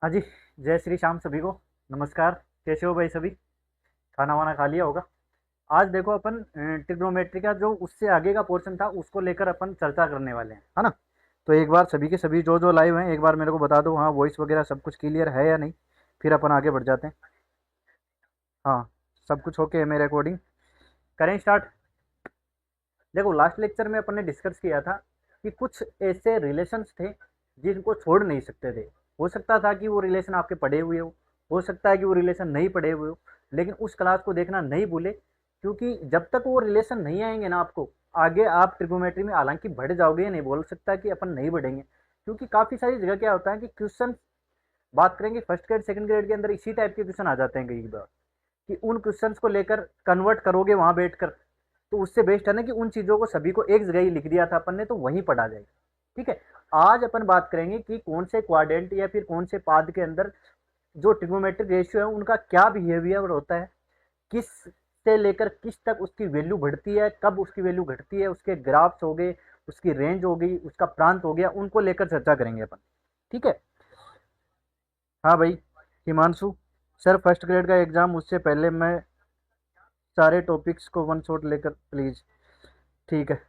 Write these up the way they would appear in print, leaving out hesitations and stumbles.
हाँ जी। जय श्री श्याम सभी को। नमस्कार। कैसे हो भाई सभी? खाना वाना खा लिया होगा। आज देखो अपन ट्रिग्नोमेट्री का जो उससे आगे का पोर्शन था उसको लेकर अपन चर्चा करने वाले हैं, है ना? तो एक बार सभी के सभी जो जो लाइव हैं एक बार मेरे को बता दो, हाँ वॉइस वगैरह सब कुछ क्लियर है या नहीं, फिर अपन आगे बढ़ जाते हैं। हाँ, सब कुछ ओके है मेरे अकॉर्डिंग। करें स्टार्ट। देखो लास्ट लेक्चर में अपन ने डिस्कस किया था कि कुछ ऐसे रिलेशंस थे जिनको छोड़ नहीं सकते थे। हो सकता था कि वो रिलेशन आपके पड़े हुए हो सकता है कि वो रिलेशन नहीं पड़े हुए हो, लेकिन उस क्लास को देखना नहीं भूले, क्योंकि जब तक वो रिलेशन नहीं आएंगे ना आपको आगे, आप ट्रिगोमेट्री में हालांकि बढ़ जाओगे, नहीं बोल सकता कि अपन नहीं बढ़ेंगे, क्योंकि काफ़ी सारी जगह क्या होता है कि क्वेश्चन बात करेंगे फर्स्ट ग्रेड सेकंड ग्रेड के अंदर इसी टाइप के क्वेश्चन आ जाते हैं कई बार, कि उन क्वेश्चंस को लेकर कन्वर्ट करोगे वहां बैठकर, तो उससे बेस्ट है ना कि उन चीज़ों को सभी को एक जगह ही लिख दिया था अपन ने तो वहीं पढ़ा जाएगा। ठीक है। आज अपन बात करेंगे कि कौन से क्वाड्रेंट या फिर कौन से पाद के अंदर जो ट्रिग्नोमेट्रिक रेशियो है उनका क्या बिहेवियर होता है, किस से लेकर किस तक उसकी वैल्यू बढ़ती है, कब उसकी वैल्यू घटती है, उसके ग्राफ्स हो गए, उसकी रेंज हो गई, उसका प्रांत हो गया, उनको लेकर चर्चा करेंगे अपन। ठीक है। हाँ भाई। हिमांशु सर, फर्स्ट ग्रेड का एग्जाम उससे पहले मैं सारे टॉपिक्स को वन शॉट लेकर प्लीज। ठीक है,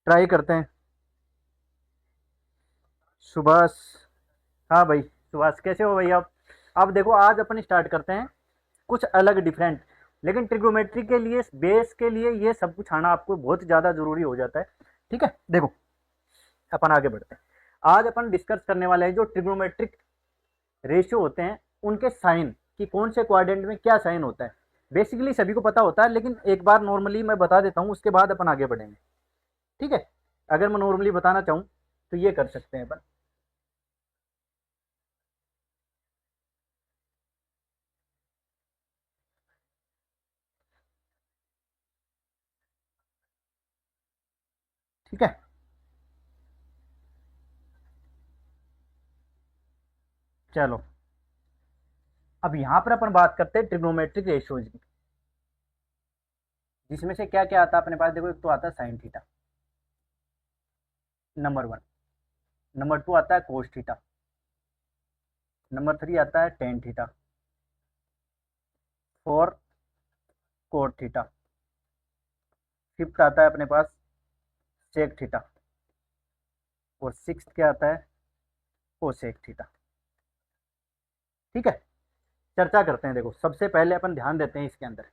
ट्राई करते हैं। सुभाष। हाँ भाई सुभाष, कैसे हो भाई आप? अब देखो आज अपन स्टार्ट करते हैं कुछ अलग डिफरेंट, लेकिन ट्रिग्नोमेट्री के लिए बेस के लिए ये सब कुछ आना आपको बहुत ज़्यादा जरूरी हो जाता है। ठीक है। देखो अपन आगे बढ़ते हैं। आज अपन डिस्कस करने वाले हैं जो ट्रिग्नोमेट्रिक रेशियो होते हैं उनके साइन, कि कौन से क्वाड्रेंट में क्या साइन होता है। बेसिकली सभी को पता होता है, लेकिन एक बार नॉर्मली मैं बता देता हूँ, उसके बाद अपन आगे बढ़ेंगे। ठीक है। अगर मैं नॉर्मली बताना चाहूँ तो ये कर सकते हैं अपन। ठीक है। चलो, अब यहाँ पर अपन बात करते हैं ट्रिग्नोमेट्रिक रेशियोज की, जिसमें से क्या क्या आता है अपने पास। देखो, एक तो आता है sine theta, number one. Number two आता है कोस थीटा। नंबर थ्री आता है tan theta. Four cot theta. Fifth आता है अपने पास सेक थीटा। और सिक्स क्या आता है? Cosec theta. ठीक है। चर्चा करते हैं। देखो सबसे पहले अपन ध्यान देते हैं इसके अंदर,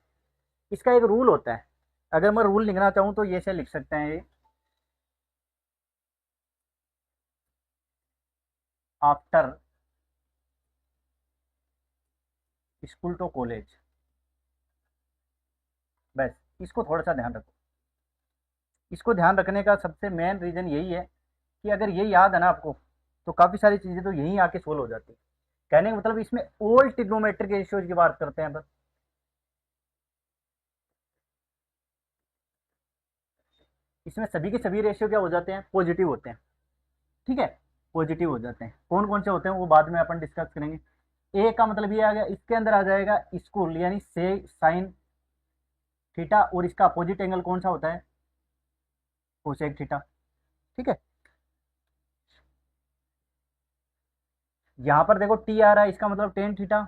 इसका एक रूल होता है। अगर मैं रूल लिखना चाहूँ तो ये से लिख सकते हैं ये, आफ्टर स्कूल टू कॉलेज। बस इसको थोड़ा सा ध्यान रखो। इसको ध्यान रखने का सबसे मेन रीजन यही है कि अगर ये याद है ना आपको, तो काफ़ी सारी चीज़ें तो यहीं आके सोल्व हो जाती है। कहने का मतलब इसमें ओल्ड ट्रिग्नोमेट्रिक रेशियोज की बात करते हैं बस। इसमें सभी के सभी रेशियो क्या हो जाते हैं? पॉजिटिव होते हैं। ठीक है। पॉजिटिव हो जाते हैं। कौन कौन से होते हैं वो बाद में अपन डिस्कस करेंगे। ए का मतलब ये आ गया, इसके अंदर आ जाएगा स्कूल यानी से साइन थीटा, और इसका अपोजिट एंगल कौन सा होता है? Cosec theta. ठीक है। यहाँ पर देखो टी आ रहा है, इसका मतलब टेन थीटा,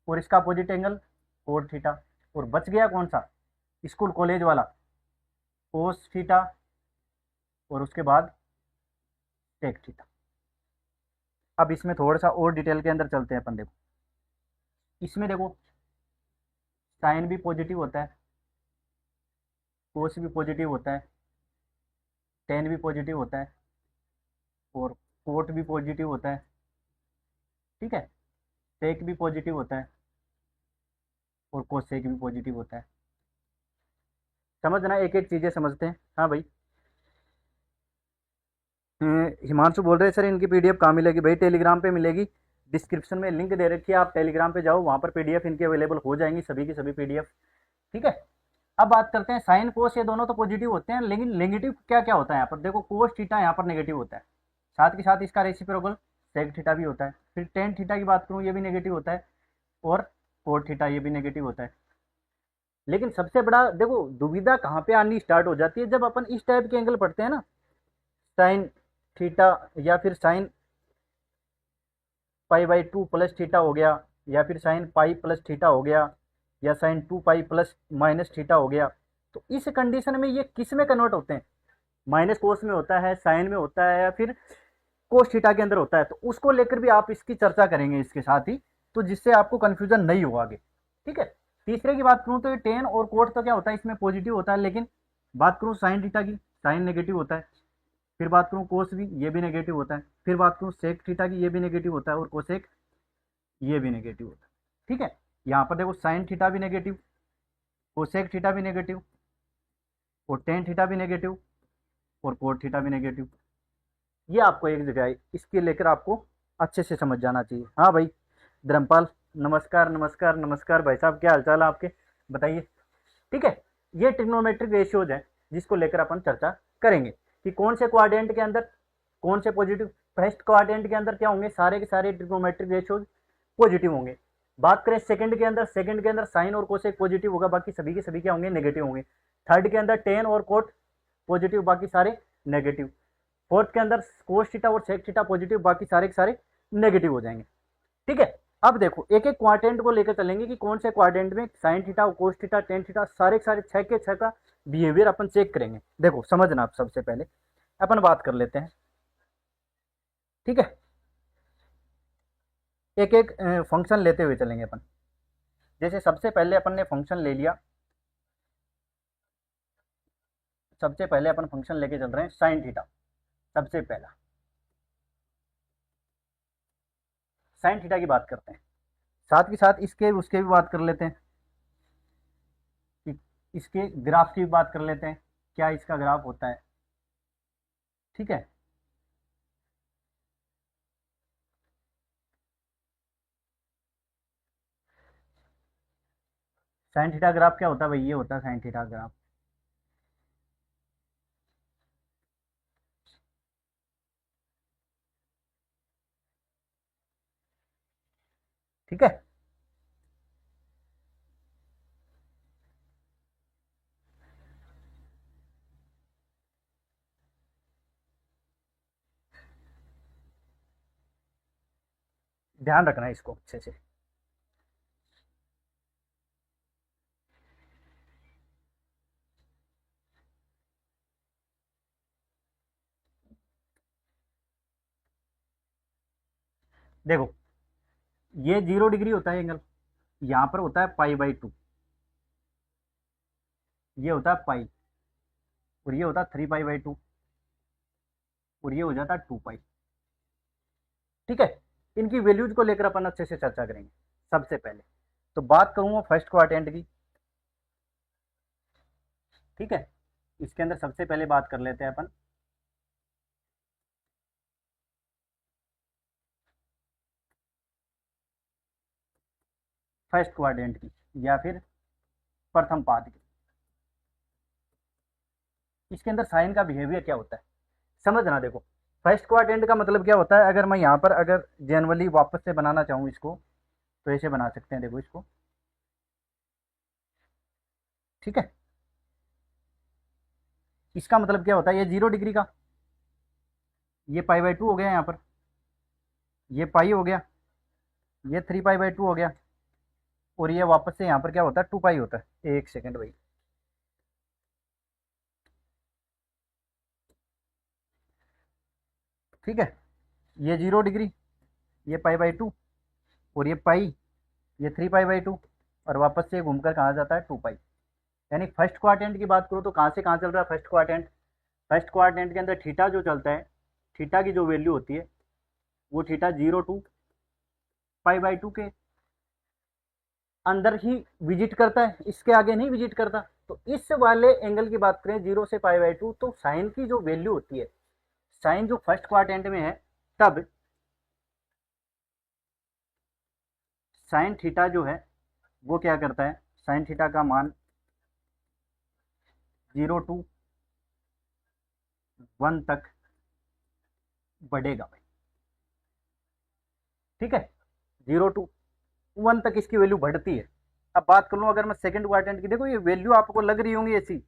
और इसका अपोजिट एंगल कोट थीटा। और बच गया कौन सा? स्कूल कॉलेज वाला, कोस थीटा, और उसके बाद टेक थीटा। अब इसमें थोड़ा सा और डिटेल के अंदर चलते हैं अपन। देखो इसमें देखो साइन भी पॉजिटिव होता है, कोस भी पॉजिटिव होता है, टेन भी पॉजिटिव होता है, और कोट भी पॉजिटिव होता है। ठीक है। टेक भी पॉजिटिव होता है, और कोसेक भी पॉजिटिव होता है। समझना, एक एक चीज़ें समझते हैं। हाँ भाई। हिमांशु बोल रहे हैं सर इनकी पीडीएफ कहाँ मिलेगी? भाई टेलीग्राम पे मिलेगी, डिस्क्रिप्शन में लिंक दे रखी है, आप टेलीग्राम पे जाओ, वहाँ पर पीडीएफ इनकी अवेलेबल हो जाएंगी, सभी की सभी पीडीएफ। ठीक है। अब बात करते हैं साइन कोस, ये दोनों तो पॉजिटिव होते हैं, लेकिन नेगेटिव क्या क्या होता है यहाँ पर। देखो कोस थीटा यहाँ पर नेगेटिव होता है, साथ के साथ इसका रेसिप्रोकल सेक थीटा भी होता है। फिर टेन थीटा की बात करूँ, ये भी नेगेटिव होता है, और कोट थीटा ये भी नेगेटिव होता है। लेकिन सबसे बड़ा देखो दुविधा कहाँ पे आनी स्टार्ट हो जाती है, जब अपन इस टाइप के एंगल पढ़ते हैं ना, साइन थीटा या फिर sine pi by two plus theta हो गया, या फिर साइन पाई प्लस थीटा हो गया, या sign to pi plus minus theta हो गया। तो इस कंडीशन में ये किस में कन्वर्ट होते हैं? माइनस कोस में होता है, साइन में होता है, या फिर कोस थीटा के अंदर होता है। तो उसको लेकर भी आप इसकी चर्चा करेंगे इसके साथ ही, तो जिससे आपको कंफ्यूजन नहीं हो आगे। ठीक है। तीसरे की बात करूं तो ये टेन और कोट तो क्या होता है, इसमें पॉजिटिव होता है, लेकिन बात करूं साइन थीटा की, साइन नेगेटिव होता है। फिर बात करूं कोस भी, ये भी नेगेटिव होता है। फिर बात करूं सेक थीटा की, ये भी नेगेटिव होता है, और कोसेक ये भी नेगेटिव होता है। ठीक है। यहाँ पर देखो साइन थीटा भी नेगेटिव, कोसेक थीटा भी नेगेटिव, और टेन थीटा भी नेगेटिव, और कोट थीटा भी नेगेटिव। ये आपको एक जगह है, इसके लेकर आपको अच्छे से समझ जाना चाहिए। हाँ भाई धर्मपाल, नमस्कार नमस्कार नमस्कार भाई साहब, क्या हालचाल है आपके, बताइए। ठीक है। ये ट्रिग्नोमेट्रिक रेशियोज है जिसको लेकर अपन चर्चा करेंगे कि कौन से क्वाड्रेंट के अंदर कौन से पॉजिटिव। फर्स्ट क्वाड्रेंट के अंदर क्या होंगे, सारे के सारे ट्रिग्नोमेट्रिक रेशियोज पॉजिटिव होंगे। बात करें सेकंड के अंदर, सेकंड के अंदर साइन और कोसेक पॉजिटिव होगा, बाकी सभी के सभी क्या होंगे, नेगेटिव होंगे। थर्ड के अंदर टेन और कोट पॉजिटिव, बाकी सारे नेगेटिव। फोर्थ के अंदर कोस थीटा और सेक थीटा पॉजिटिव, बाकी सारे के सारे नेगेटिव हो जाएंगे। ठीक है। अब देखो एक एक क्वाड्रेंट को लेकर चलेंगे कि कौन से क्वाड्रेंट में sine theta, cos theta, tan theta, सारे के सारे छह के छह का बिहेवियर अपन चेक करेंगे। देखो समझना, आप सबसे पहले अपन बात कर लेते हैं। ठीक है। एक एक फंक्शन लेते हुए चलेंगे अपन। जैसे सबसे पहले अपन ने फंक्शन ले लिया, सबसे पहले अपन फंक्शन लेके चल रहे हैं साइन थीटा। सबसे पहला साइन थीटा की बात करते हैं, साथ के साथ इसके उसके भी बात कर लेते हैं कि इसके ग्राफ की भी बात कर लेते हैं, क्या इसका ग्राफ होता है। ठीक है। साइन थीटा ग्राफ क्या होता है भाई, ये होता है साइन थीटा ग्राफ। ठीक है। ध्यान रखना है इसको अच्छे से। देखो ये 0 डिग्री होता है एंगल, यहां पर होता है पाई बाई टू, ये होता है पाई, और ये होता है 3 पाई बाई 2, और ये हो जाता है 2 पाई। ठीक है। इनकी वैल्यूज को लेकर अपन अच्छे से चर्चा करेंगे। सबसे पहले तो बात करूंगा फर्स्ट क्वाड्रेंट की। ठीक है। इसके अंदर सबसे पहले बात कर लेते हैं अपन फर्स्ट क्वाड्रेंट की, या फिर प्रथम पाद की। इसके अंदर साइन का बिहेवियर क्या होता है समझना। देखो फर्स्ट क्वाड्रेंट का मतलब क्या होता है, अगर मैं यहाँ पर अगर जनरली वापस से बनाना चाहूँ इसको, तो ऐसे बना सकते हैं। देखो इसको। ठीक है। इसका मतलब क्या होता है, ये 0 डिग्री का, ये पाई बाई टू हो गया, यहाँ पर ये पाई हो गया, ये 3 पाई बाई 2 हो गया, और ये वापस से यहाँ पर क्या होता है, 2 पाई होता है। एक सेकेंड भाई, ठीक है। ये 0 डिग्री, ये पाई बाई 2, और ये पाई, ये 3 पाई बाई 2, और वापस से घूमकर कहाँ जाता है, 2 पाई। यानी फर्स्ट क्वाड्रेंट की बात करूँ तो कहाँ से कहाँ चल रहा है फर्स्ट क्वाड्रेंट। फर्स्ट क्वाड्रेंट के अंदर थीटा जो चलता है, थीटा की जो वैल्यू होती है वो थीटा 0 to पाई बाई 2 के अंदर ही विजिट करता है, इसके आगे नहीं विजिट करता। तो इस वाले एंगल की बात करें 0 से पाई बाई 2, तो साइन की जो वैल्यू होती है, साइन जो फर्स्ट क्वाड्रेंट में है, तब साइन थीटा जो है वो क्या करता है, साइन थीटा का मान 0 to 1 तक बढ़ेगा भाई। ठीक है। 0 to 1 तक इसकी वैल्यू बढ़ती है। अब बात कर लूँ अगर मैं सेकंड क्वाड्रेंट की, देखो ये वैल्यू आपको लग रही होंगी ऐसी,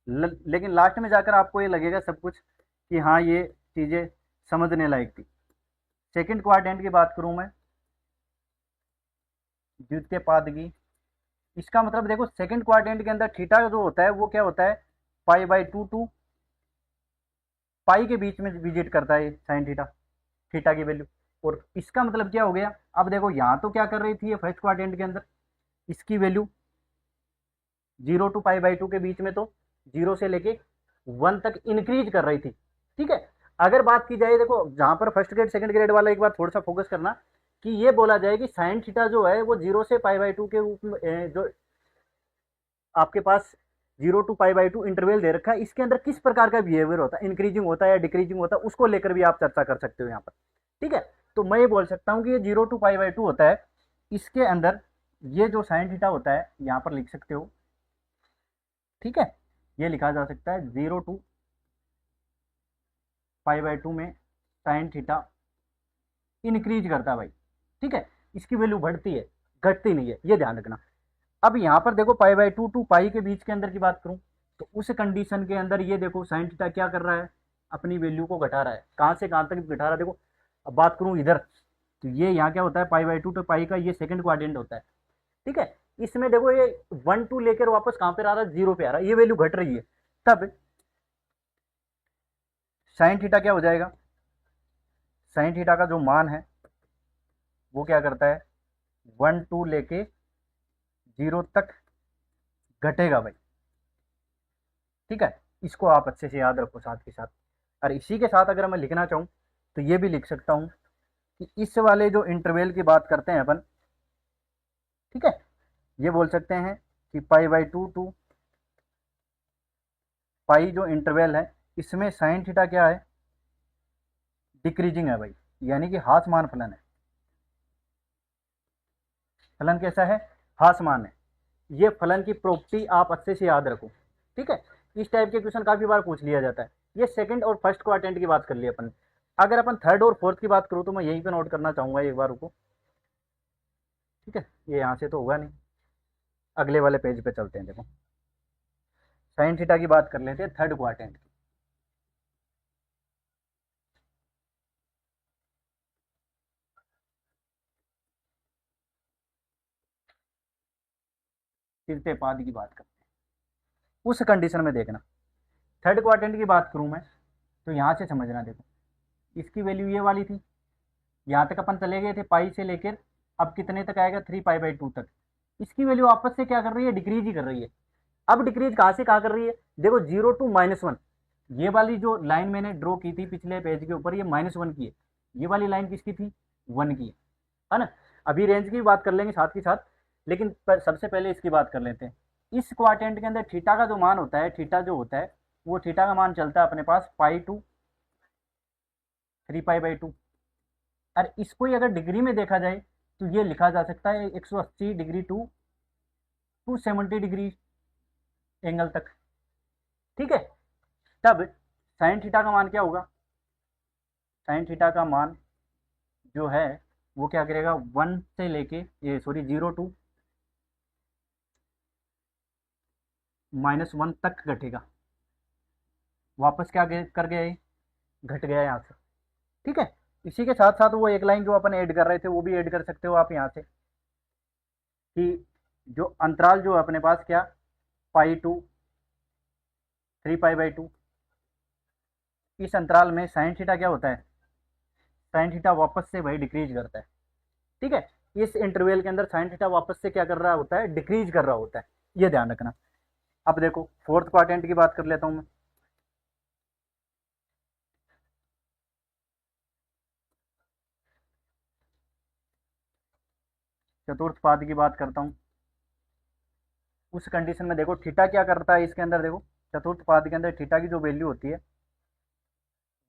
लेकिन लास्ट में जाकर आपको ये लगेगा सब कुछ कि हाँ ये चीज़ें समझने लायक थी। सेकंड क्वाड्रेंट की बात करूँ मैं, द्वितीय पाद की, इसका मतलब देखो सेकंड क्वाड्रेंट के अंदर थीटा जो होता है वो क्या होता है, पाई बाई टू पाई के बीच में विजिट करता है साइन थीटा, थीटा की वैल्यू। और इसका मतलब क्या हो गया, अब देखो यहाँ तो क्या कर रही थी ये फर्स्ट क्वाड्रेंट के अंदर, इसकी वैल्यू 0 to π/2 के बीच में तो 0 से लेके 1 तक इंक्रीज कर रही थी। ठीक है, अगर बात की जाए देखो जहां पर फर्स्ट ग्रेड सेकंड ग्रेड वाला एक बार थोड़ा सा फोकस करना कि ये बोला जाए कि साइन थीटा जो है वो 0 से π/2 के रूप में जो आपके पास 0 to π/2 इंटरवल दे रखा है, इसके अंदर किस प्रकार का बिहेवियर होता है, इंक्रीजिंग होता है या डिक्रीजिंग होता है, उसको लेकर भी आप चर्चा कर सकते हो यहाँ पर। ठीक है, तो मैं ये बोल सकता हूँ कि ये 0 to π/2 होता है, इसके अंदर ये जो साइन थीटा होता है यहाँ पर लिख सकते हो। ठीक है, ये लिखा जा सकता है 0 to π/2 में साइन थीटा इंक्रीज करता है भाई। ठीक है, इसकी वैल्यू बढ़ती है, घटती नहीं है, ये ध्यान रखना। अब यहाँ पर देखो π/2 टू पाई के बीच के अंदर की बात करूं तो उस कंडीशन के अंदर ये देखो साइन थीटा क्या कर रहा है, अपनी वैल्यू को घटा रहा है, कहाँ से कहाँ तक घटा रहा है। देखो अब बात करूं इधर तो ये यहाँ क्या होता है, π/2 टू पाई का ये सेकंड क्वाड्रेंट होता है। ठीक है, इसमें देखो ये 1 2 लेकर वापस कहाँ पे आ रहा है, 0 पे आ रहा है, ये वैल्यू घट रही है। तब साइन थीटा क्या हो जाएगा, साइन थीटा का जो मान है वो क्या करता है, 1 2 लेके 0 तक घटेगा भाई। ठीक है, इसको आप अच्छे से याद रखो साथ के साथ। और इसी के साथ अगर मैं लिखना चाहूँ तो ये भी लिख सकता हूँ कि इस वाले जो इंटरवल की बात करते हैं अपन, ठीक है, ये बोल सकते हैं कि π/2 टू पाई जो इंटरवल है इसमें साइन थीटा क्या है, डिक्रीजिंग है भाई, यानी कि हासमान फलन है। फलन कैसा है, हासमान है। ये फलन की प्रॉपर्टी आप अच्छे से याद रखो। ठीक है, इस टाइप के क्वेश्चन काफी बार पूछ लिया जाता है। ये सेकंड और फर्स्ट क्वाड्रेंट की बात कर ली अपन, अगर अपन थर्ड और फोर्थ की बात करूँ तो मैं यहीं पे नोट करना चाहूंगा एक बार रुको। ठीक है, ये यहाँ से तो होगा नहीं, अगले वाले पेज पे चलते हैं। देखो साइन थीटा की बात कर लेते हैं थर्ड क्वाड्रेंट की। तृतीय पाद की बात करते हैं, उस कंडीशन में देखना थर्ड क्वाड्रेंट की बात करूं मैं तो यहाँ से समझना। देखो इसकी वैल्यू ये वाली थी, यहाँ तक अपन चले गए थे पाई से लेकर अब कितने तक आएगा, 3π/2 तक। इसकी वैल्यू आपस से क्या कर रही है, डिक्रीज ही कर रही है। अब डिक्रीज कहाँ से कहाँ कर रही है, देखो 0 to -1, ये वाली जो लाइन मैंने ड्रॉ की थी पिछले पेज के ऊपर ये -1 की है, ये वाली लाइन किसकी थी, 1 की है ना। अभी रेंज की बात कर लेंगे साथ के साथ, लेकिन सबसे पहले इसकी बात कर लेते हैं। इस क्वाड्रेंट के अंदर थीटा का जो मान होता है, थीटा जो होता है वो थीटा का मान चलता है अपने पास पाई टू 3π/2। और इसको ही अगर डिग्री में देखा जाए तो ये लिखा जा सकता है 180 डिग्री टू 270 डिग्री एंगल तक। ठीक है, तब साइन थीटा का मान क्या होगा, साइन थीटा का मान जो है वो क्या करेगा, 1 से लेके ये सॉरी 0 to -1 तक घटेगा, वापस क्या कर गया, ये घट गया यहाँ से। ठीक है, इसी के साथ साथ वो एक लाइन जो अपन ऐड कर रहे थे वो भी ऐड कर सकते हो आप यहाँ से कि जो अंतराल जो है अपने पास क्या, पाई टू 3π/2, इस अंतराल में साइन थीटा क्या होता है, साइन थीटा वापस से भाई डिक्रीज करता है। ठीक है, इस इंटरवल के अंदर साइन थीटा वापस से क्या कर रहा होता है, डिक्रीज कर रहा होता है, ये ध्यान रखना। अब देखो फोर्थ क्वाड्रेंट की बात कर लेता हूं मैं। चतुर्थ पाद की बात करता हूं, उस कंडीशन में देखो थीटा क्या करता है इसके अंदर, देखो चतुर्थ पाद के अंदर थीटा की जो वैल्यू होती है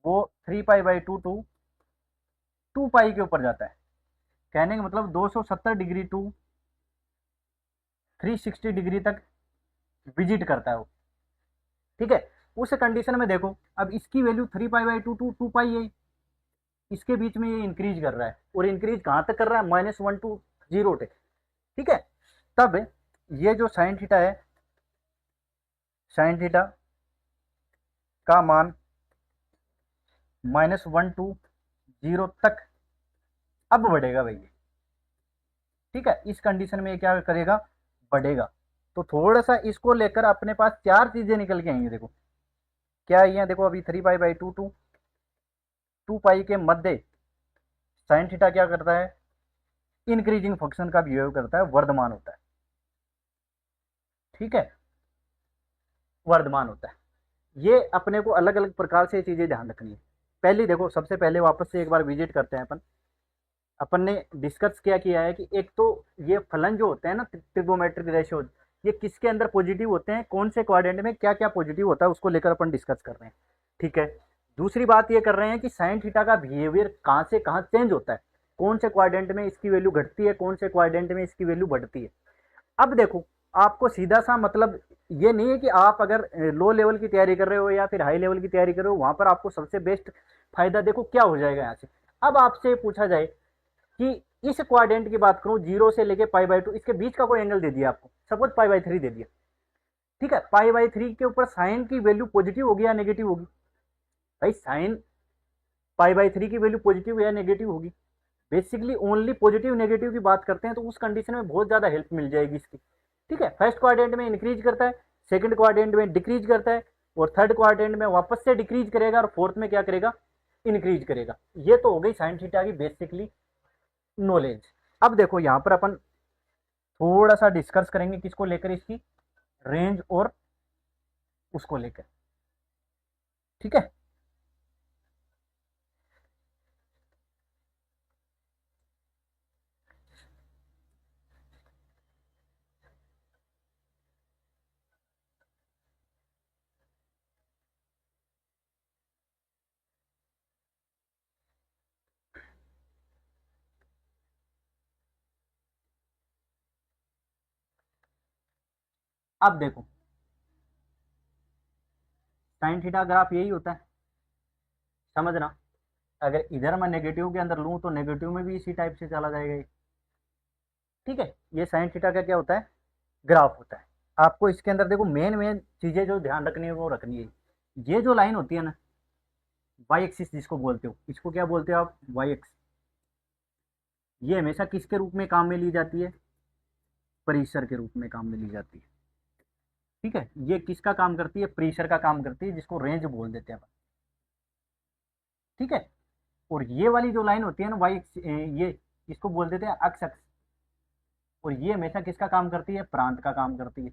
वो 3π/2 टू 2 पाई के ऊपर जाता है। कहने का मतलब 270 डिग्री टू 360 डिग्री तक विजिट करता है वो। ठीक है, उस कंडीशन में देखो अब इसकी वैल्यू 3π/2 टू 2 पाई है, इसके बीच में ये इंक्रीज कर रहा है, और इंक्रीज कहाँ तक कर रहा है, -1 to 0 तक। ठीक है, तब ये जो साइन थीटा है, साइन थीटा का मान -1 to 0 तक अब बढ़ेगा भाई। ठीक है, इस कंडीशन में ये क्या करेगा, बढ़ेगा। तो थोड़ा सा इसको लेकर अपने पास चार चीजें निकल के आएंगी। देखो क्या आई है, देखो अभी 3 पाई/2 2 पाई के मध्य साइन थीटा क्या करता है, इंक्रीजिंग फंक्शन का बिहेव करता है, वर्धमान होता है। ठीक है, वर्धमान होता है। ये अपने को अलग अलग प्रकार से चीजें ध्यान रखनी है। पहली देखो, सबसे पहले वापस से एक बार विजिट करते हैं अपन ने डिस्कस क्या किया है कि एक तो ये फलन जो होते हैं ना, ट्रिगोमेट्रिक रेशियो, ये किसके अंदर पॉजिटिव होते हैं, कौन से क्वाड्रेंट में क्या क्या पॉजिटिव होता है, उसको लेकर अपन डिस्कस कर रहे हैं। ठीक है, दूसरी बात ये कर रहे हैं कि साइन थीटा का बिहेवियर कहाँ से कहाँ चेंज होता है, कौन से क्वाड्रेंट में इसकी वैल्यू घटती है, कौन से क्वाड्रेंट में इसकी वैल्यू बढ़ती है। अब देखो, आपको सीधा सा मतलब ये नहीं है कि आप अगर लो लेवल की तैयारी कर रहे हो या फिर हाई लेवल की तैयारी कर रहे हो, वहां पर आपको सबसे बेस्ट फायदा देखो क्या हो जाएगा यहाँ से। अब आपसे पूछा जाए कि इस क्वाड्रेंट की बात करूं, 0 से लेके π/2, इसके बीच का कोई एंगल दे दिया आपको, सपोज π/3 दे दिया। ठीक है, π/3 के ऊपर साइन की वैल्यू पॉजिटिव होगी या नेगेटिव होगी, भाई साइन π/3 की वैल्यू पॉजिटिव या नेगेटिव होगी। बेसिकली ओनली पॉजिटिव नेगेटिव की बात करते हैं, तो उस कंडीशन में बहुत ज्यादा हेल्प मिल जाएगी इसकी। ठीक है, फर्स्ट क्वाड्रेंट में इंक्रीज करता है, सेकंड क्वाड्रेंट में डिक्रीज करता है, और थर्ड क्वाड्रेंट में वापस से डिक्रीज करेगा, और फोर्थ में क्या करेगा, इंक्रीज करेगा। ये तो हो गई साइन थीटा की बेसिकली नॉलेज। अब देखो यहां पर अपन थोड़ा सा डिस्कस करेंगे किसको लेकर, इसकी रेंज और उसको लेकर। ठीक है, अब देखो साइन थीटा ग्राफ यही होता है, समझना। अगर इधर मैं नेगेटिव के अंदर लूं तो नेगेटिव में भी इसी टाइप से चला जाएगा ये। ठीक है, ये साइन थीटा का क्या होता है, ग्राफ होता है। आपको इसके अंदर देखो मेन मेन चीजें जो ध्यान रखनी है वो रखनी है। ये जो लाइन होती है ना, वाई एक्सिस जिसको बोलते हो, इसको क्या बोलते हो आप, वाई एक्स। ये हमेशा किसके रूप में काम में ली जाती है, प्रेशर के रूप में काम में ली जाती है। ठीक है, ये किसका काम करती है, प्रेशर का काम करती है, जिसको रेंज बोल देते हैं अपन। ठीक है, और ये वाली जो लाइन होती है ना वाई, ये इसको बोल देते हैं अक्ष अक्ष, और ये हमेशा किसका काम करती है, प्रांत का काम करती है।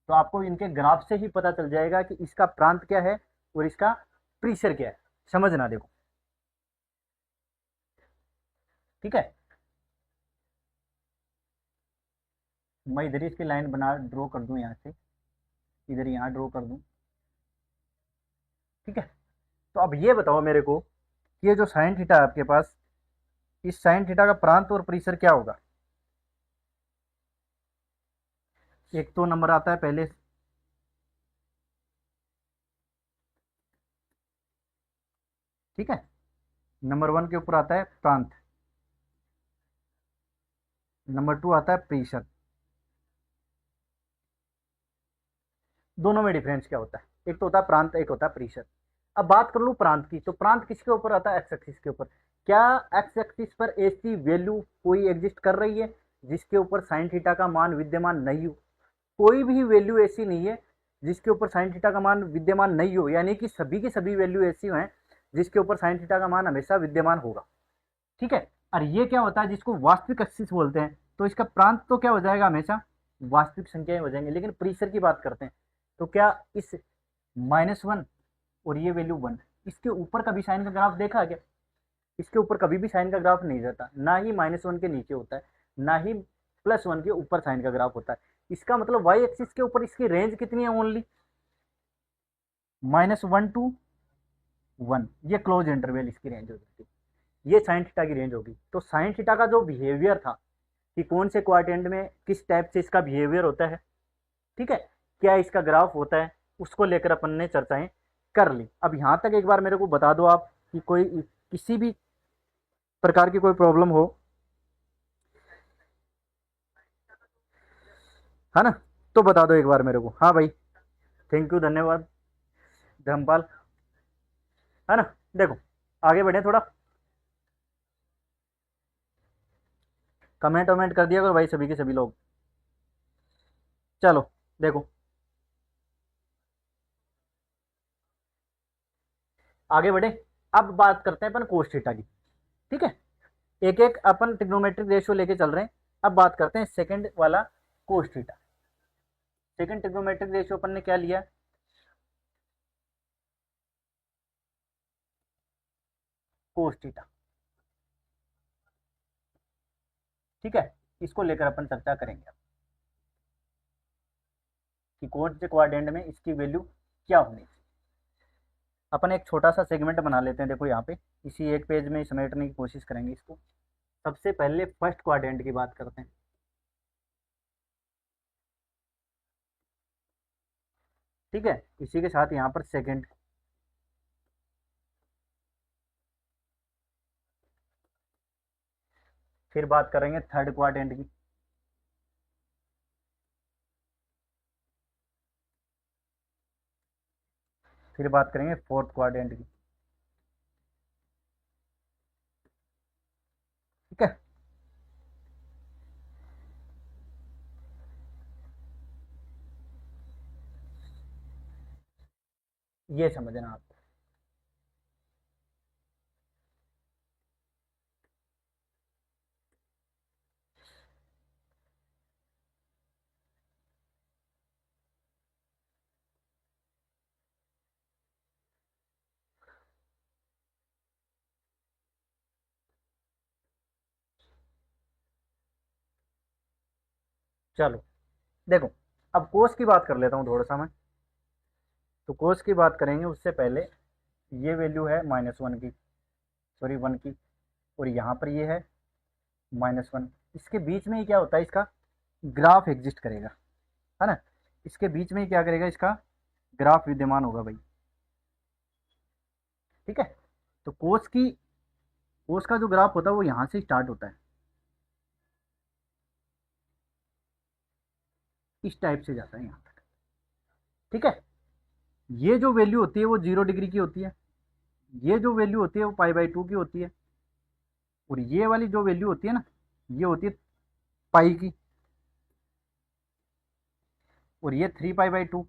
तो आपको इनके ग्राफ से ही पता चल जाएगा कि इसका प्रांत क्या है और इसका प्रेशर क्या है, समझना। देखो ठीक है, मैं इधर इसकी लाइन बना ड्रॉ कर दूं, यहाँ से इधर यहाँ ड्रॉ कर दूं। ठीक है, तो अब ये बताओ मेरे को कि ये जो साइन थीटा है आपके पास, इस साइन थीटा का प्रांत और प्रेशर क्या होगा। एक तो नंबर आता है पहले, ठीक है, नंबर 1 के ऊपर आता है प्रांत, नंबर 2 आता है प्रेशर। दोनों में डिफरेंस क्या होता है, एक तो होता है प्रांत, एक होता है प्रेशर। अब बात कर लूं प्रांत की, तो प्रांत किसके ऊपर आता है, एक्स एक्सिस के ऊपर। क्या एक्स एक्सिस पर ऐसी वैल्यू कोई एग्जिस्ट कर रही है जिसके ऊपर साइन थीटा का मान विद्यमान नहीं हो। कोई भी वैल्यू ऐसी नहीं है जिसके ऊपर साइन थीटा का मान विद्यमान नहीं हो, यानी कि सभी की सभी वैल्यू ऐसी हैं जिसके ऊपर साइन थीटा का मान हमेशा विद्यमान होगा। ठीक है, और ये क्या होता है जिसको वास्तविक एक्सिस बोलते हैं, तो इसका प्रांत तो क्या हो जाएगा, हमेशा वास्तविक संख्याएं हो जाएंगे। लेकिन प्रेशर की बात करते हैं, तो क्या इस -1 और ये वैल्यू 1, इसके ऊपर कभी साइन का ग्राफ देखा है क्या, इसके ऊपर कभी भी साइन का ग्राफ नहीं रहता, ना ही -1 के नीचे होता है, ना ही +1 के ऊपर साइन का ग्राफ होता है। इसका मतलब वाई एक्सिस के ऊपर इसकी रेंज कितनी है, ओनली -1 to 1, ये क्लोज इंटरवल इसकी रेंज होगी, ये साइन थीटा की रेंज होगी। तो साइन थीटा का जो बिहेवियर था कि कौन से क्वाड्रेंट में किस टाइप से इसका बिहेवियर होता है, ठीक है, क्या इसका ग्राफ होता है, उसको लेकर अपन ने चर्चाएं कर ली। अब यहां तक एक बार मेरे को बता दो आप कि कोई किसी भी प्रकार की कोई प्रॉब्लम हो, है ना, तो बता दो एक बार मेरे को। हाँ भाई, थैंक यू, धन्यवाद धर्मपाल, है ना। देखो आगे बढ़े थोड़ा। कमेंट वमेंट कर दिया करो भाई सभी के सभी लोग। चलो देखो आगे बढ़े। अब बात करते हैं अपन कोस थीटा की। ठीक है, एक एक अपन ट्रिग्नोमेट्रिक रेशियो लेके चल रहे हैं। अब बात करते हैं सेकंड वाला cos theta. Second trigonometric ratio अपन ने क्या लिया, कोस थीटा। ठीक है, इसको लेकर अपन चर्चा करेंगे कि कौन से क्वाड्रेंट में इसकी वैल्यू क्या होनी चाहिए। अपन एक छोटा सा सेगमेंट बना लेते हैं, देखो यहाँ पे इसी एक पेज में समेटने की कोशिश करेंगे इसको। सबसे पहले फर्स्ट क्वाड्रेंट की बात करते हैं। ठीक है, इसी के साथ यहाँ पर सेकंड, फिर बात करेंगे थर्ड क्वाड्रेंट की। फिर बात करेंगे फोर्थ क्वाड्रेंट की। ठीक है, ये समझना आप। चलो देखो, अब कोस की बात कर लेता हूँ थोड़ा सा मैं। तो कोस की बात करेंगे उससे पहले ये वैल्यू है -1 की, सॉरी 1 की, और यहाँ पर ये है -1। इसके बीच में ही क्या होता है, इसका ग्राफ एग्जिस्ट करेगा, है ना। इसके बीच में ही क्या करेगा, इसका ग्राफ विद्यमान होगा भाई। ठीक है, तो कोस का जो ग्राफ होता है वो यहाँ से स्टार्ट होता है, इस टाइप से जाता है यहाँ तक। ठीक है, ये जो वैल्यू होती है वो 0 डिग्री की होती है, ये जो वैल्यू होती है वो π/2 की होती है, और ये वाली जो वैल्यू होती है ना, ये होती है पाई की, और ये 3π/2,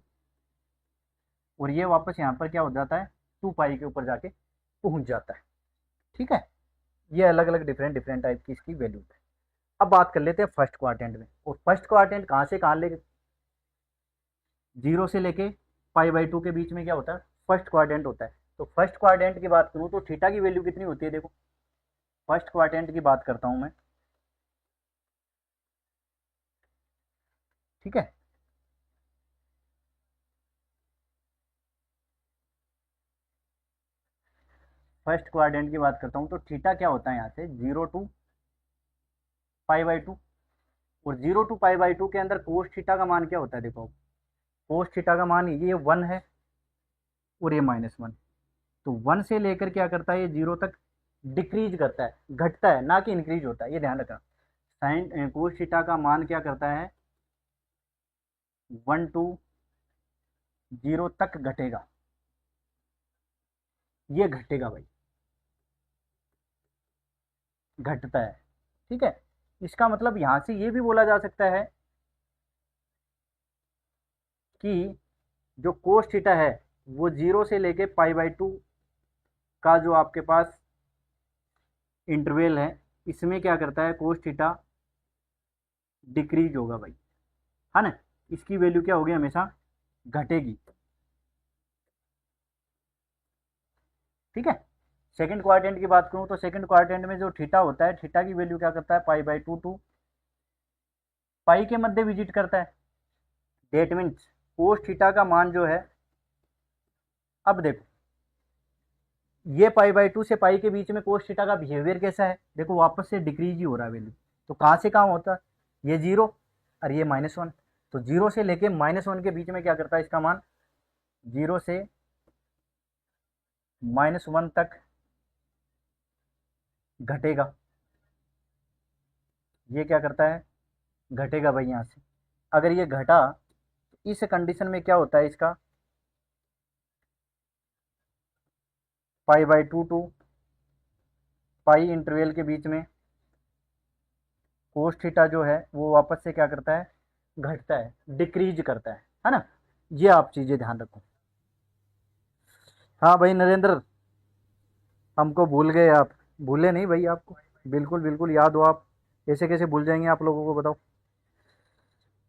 और ये वापस यहाँ पर क्या हो जाता है, 2 पाई के ऊपर जाके पहुंच जाता है। ठीक है, ये अलग अलग डिफरेंट डिफरेंट टाइप की इसकी वैल्यू है। अब बात कर लेते हैं फर्स्ट क्वाड्रेंट में। और फर्स्ट क्वाड्रेंट कहाँ से कहाँ ले, 0 से लेके π/2 के बीच में क्या होता है, फर्स्ट क्वाड्रेंट होता है। तो फर्स्ट क्वाड्रेंट की बात करूँ तो थीटा की वैल्यू कितनी होती है, देखो फर्स्ट क्वाड्रेंट की बात करता हूँ मैं। ठीक है, फर्स्ट क्वाड्रेंट की बात करता हूँ तो थीटा क्या होता है यहाँ से 0 to π/2, और 0 to π/2 के अंदर कोस थीटा का मान क्या होता है, देखो कोस थीटा का मान ये 1 है और ये -1। तो 1 से लेकर क्या करता है, ये 0 तक डिक्रीज करता है, घटता है, ना कि इंक्रीज होता है, ये ध्यान रखना। साइन कोस थीटा का मान क्या करता है, 1 to 0 तक घटेगा, ये घटेगा भाई, घटता है। ठीक है, इसका मतलब यहां से ये भी बोला जा सकता है कि जो कोस थीटा है वो 0 से लेके π/2 का जो आपके पास इंटरवल है, इसमें क्या करता है, कोस थीटा डिक्रीज होगा भाई, है ना। इसकी वैल्यू क्या होगी, हमेशा घटेगी। ठीक है, सेकंड क्वाड्रेंट की बात करूं तो सेकंड क्वाड्रेंट में जो थीटा होता है, थीटा की वैल्यू क्या करता है, π/2 टू पाई के मध्य विजिट करता है। डेट मीन्स कोस थीटा का मान जो है, अब देखो ये π/2 से पाई के बीच में कोस थीटा का बिहेवियर कैसा है, देखो वापस से डिक्रीज ही हो रहा है वैल्यू। तो कहाँ से कहाँ होता है, ये 0 और ये -1। तो 0 से लेके -1 के बीच में क्या करता है, इसका मान 0 से -1 तक घटेगा। ये क्या करता है, घटेगा भाई यहाँ से। अगर ये घटा तो इस कंडीशन में क्या होता है, इसका π/2 टू पाई इंटरवल के बीच में कोस थीटा जो है वो वापस से क्या करता है, घटता है, डिक्रीज करता है ना। ये आप चीजें ध्यान रखो। हाँ भाई नरेंद्र, हमको भूल गए आप। भूले नहीं भाई आपको, बिल्कुल बिल्कुल याद हो आप। कैसे कैसे भूल जाएंगे आप लोगों को बताओ,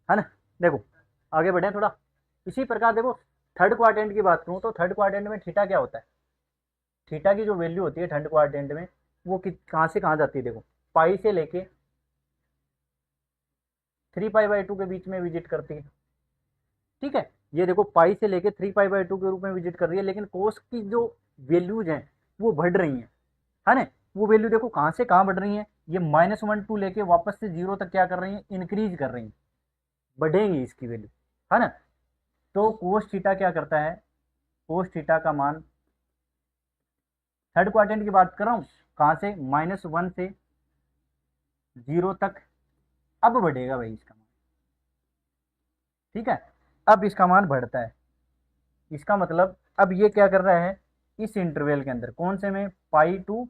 है ना। देखो आगे बढ़े थोड़ा। इसी प्रकार देखो, थर्ड क्वाड्रेंट की बात करूं तो थर्ड क्वाड्रेंट में थीटा क्या होता है, थीटा की जो वैल्यू होती है थर्ड क्वाड्रेंट में, वो कहाँ से कहाँ जाती है, देखो पाई से लेके 3 पाई/2 के बीच में विजिट करती है। ठीक है, ये देखो पाई से लेके 3 पाई/2 के रूप में विजिट कर रही है, लेकिन कोस की जो वैल्यूज हैं वो बढ़ रही हैं, है ना। वो वैल्यू देखो कहाँ से कहाँ बढ़ रही है, ये -1 2 लेके वापस से 0 तक क्या कर रही है, इंक्रीज कर रही है, बढ़ेंगी इसकी वैल्यू, है ना। तो कोस थीटा क्या करता है, कोस थीटा का मान, थर्ड क्वाड्रेंट की बात कर रहा हूँ, कहाँ से, -1 से 0 तक, अब बढ़ेगा भाई इसका मान। ठीक है, अब इसका मान बढ़ता है। इसका मतलब अब ये क्या कर रहा है, इस इंटरवल के अंदर, कौन से में, पाई टू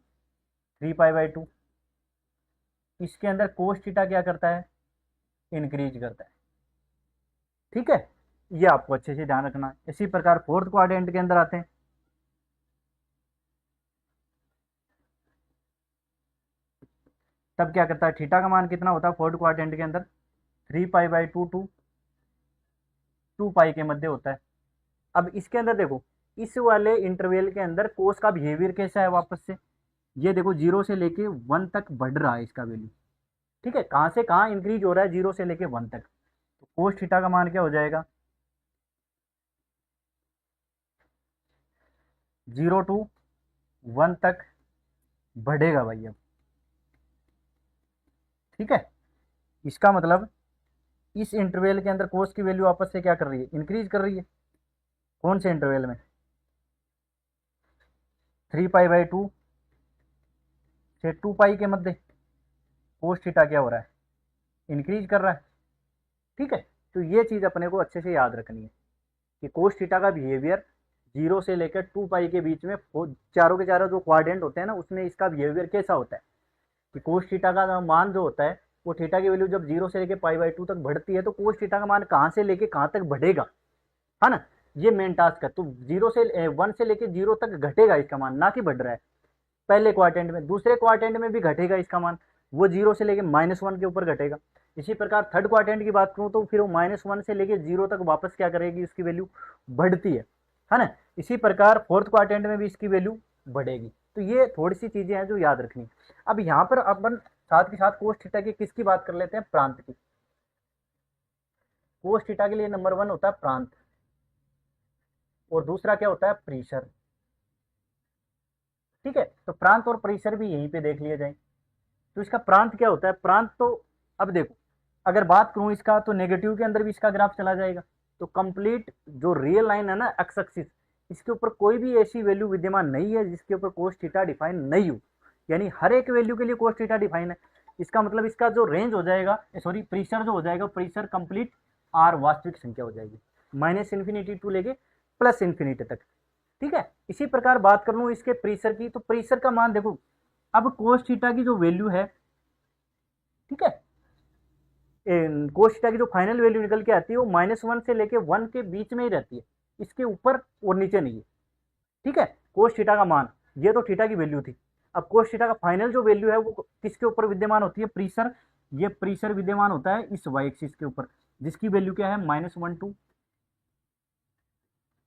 3 पाई/2, इसके अंदर कोस थीटा क्या करता है, इंक्रीज करता है। ठीक है, ये आपको अच्छे से ध्यान रखना है। इसी प्रकार फोर्थ क्वाड्रेंट के अंदर आते हैं, तब क्या करता है, थीटा का मान कितना होता है फोर्थ क्वाड्रेंट के अंदर, 3 पाई/2 टू 2 पाई के मध्य होता है। अब इसके अंदर देखो, इस वाले इंटरवल के अंदर कोस का बिहेवियर कैसा है, वापस से ये देखो 0 से लेके 1 तक बढ़ रहा है इसका वैल्यू। ठीक है, कहाँ से कहाँ इंक्रीज हो रहा है, 0 से लेके 1 तक। तो कोस थीटा का मान क्या हो जाएगा, 0 to 1 तक बढ़ेगा भाई अब। ठीक है, इसका मतलब इस इंटरवल के अंदर कोस की वैल्यू वापस से क्या कर रही है, इंक्रीज कर रही है। कौन से इंटरवल में, 3 पाई/2 से 2 पाई के मध्य कोस थीटा क्या हो रहा है, इंक्रीज कर रहा है। ठीक है, तो ये चीज अपने को अच्छे से याद रखनी है कि कोस थीटा का बिहेवियर 0 से लेकर 2 पाई के बीच में, चारों के चारों जो क्वाड्रेंट होते हैं ना, उसमें इसका बिहेवियर कैसा होता है, कि कोस थीटा का मान जो होता है, वो थीटा की वैल्यू जब 0 से लेकर पाई/2 तक बढ़ती है, तो कोस थीटा का मान कहाँ से लेके कहाँ तक बढ़ेगा, है ना। ये मेन टास्क है। तो 1 से लेके 0 तक घटेगा इसका मान, ना कि बढ़ रहा है। पहले क्वाड्रेंट में, दूसरे क्वाड्रेंट में भी घटेगा इसका मान, वो 0 से लेके -1 के ऊपर घटेगा। इसी प्रकार थर्ड क्वाड्रेंट की बात करूं तो फिर वो -1 से लेके 0 तक वापस क्या करेगी, उसकी वैल्यू बढ़ती है ना। इसी प्रकार फोर्थ क्वाड्रेंट में भी इसकी वैल्यू बढ़ेगी। तो ये थोड़ी सी चीजें हैं जो याद रखनी। अब यहाँ पर अपन साथ के साथ कोस थीटा की किसकी बात कर लेते हैं, प्रांत की। कोस थीटा के लिए नंबर 1 होता है प्रांत, और दूसरा क्या होता है, प्रीशर। ठीक है, तो प्रांत और प्रीशर भी यहीं पे देख लिया जाए। तो इसका प्रांत क्या होता है, प्रांत तो, अब देखो अगर बात करूं इसका, तो नेगेटिव के अंदर भी इसका ग्राफ चला जाएगा। तो कंप्लीट जो रियल लाइन है ना, एक्स एक्सिस, इसके ऊपर कोई भी ऐसी वैल्यू विद्यमान नहीं है जिसके ऊपर कोस थीटा डिफाइन नहीं हो, यानी हर एक वैल्यू के लिए कोस थीटा डिफाइन है। इसका मतलब इसका जो रेंज हो जाएगा, सॉरी प्रीशर जो हो जाएगा, प्रीशर कंप्लीट आर वास्तविक संख्या हो जाएगी, -इन्फिनिटी टू लेके +इन्फिनिटी तक। ठीक है, इसी प्रकार बात कर लूं इसके प्रीशर की, तो प्रीशर का मान देखो, अब कोस थीटा की जो वैल्यू है, ठीक है, कोस थीटा की जो फाइनल वैल्यू निकल के आती है वो -1 से लेके 1 के बीच में ही रहती है, इसके ऊपर और नीचे नहीं है। ठीक है, कोस थीटा का मान, ये तो थीटा की वैल्यू थी। अब कोस थीटा का फाइनल जो वैल्यू है वो किसके ऊपर विद्यमान होती है, प्रीशर। ये प्रीशर विद्यमान होता है इस वाई एक्सिस के ऊपर, जिसकी वैल्यू क्या है, -1 to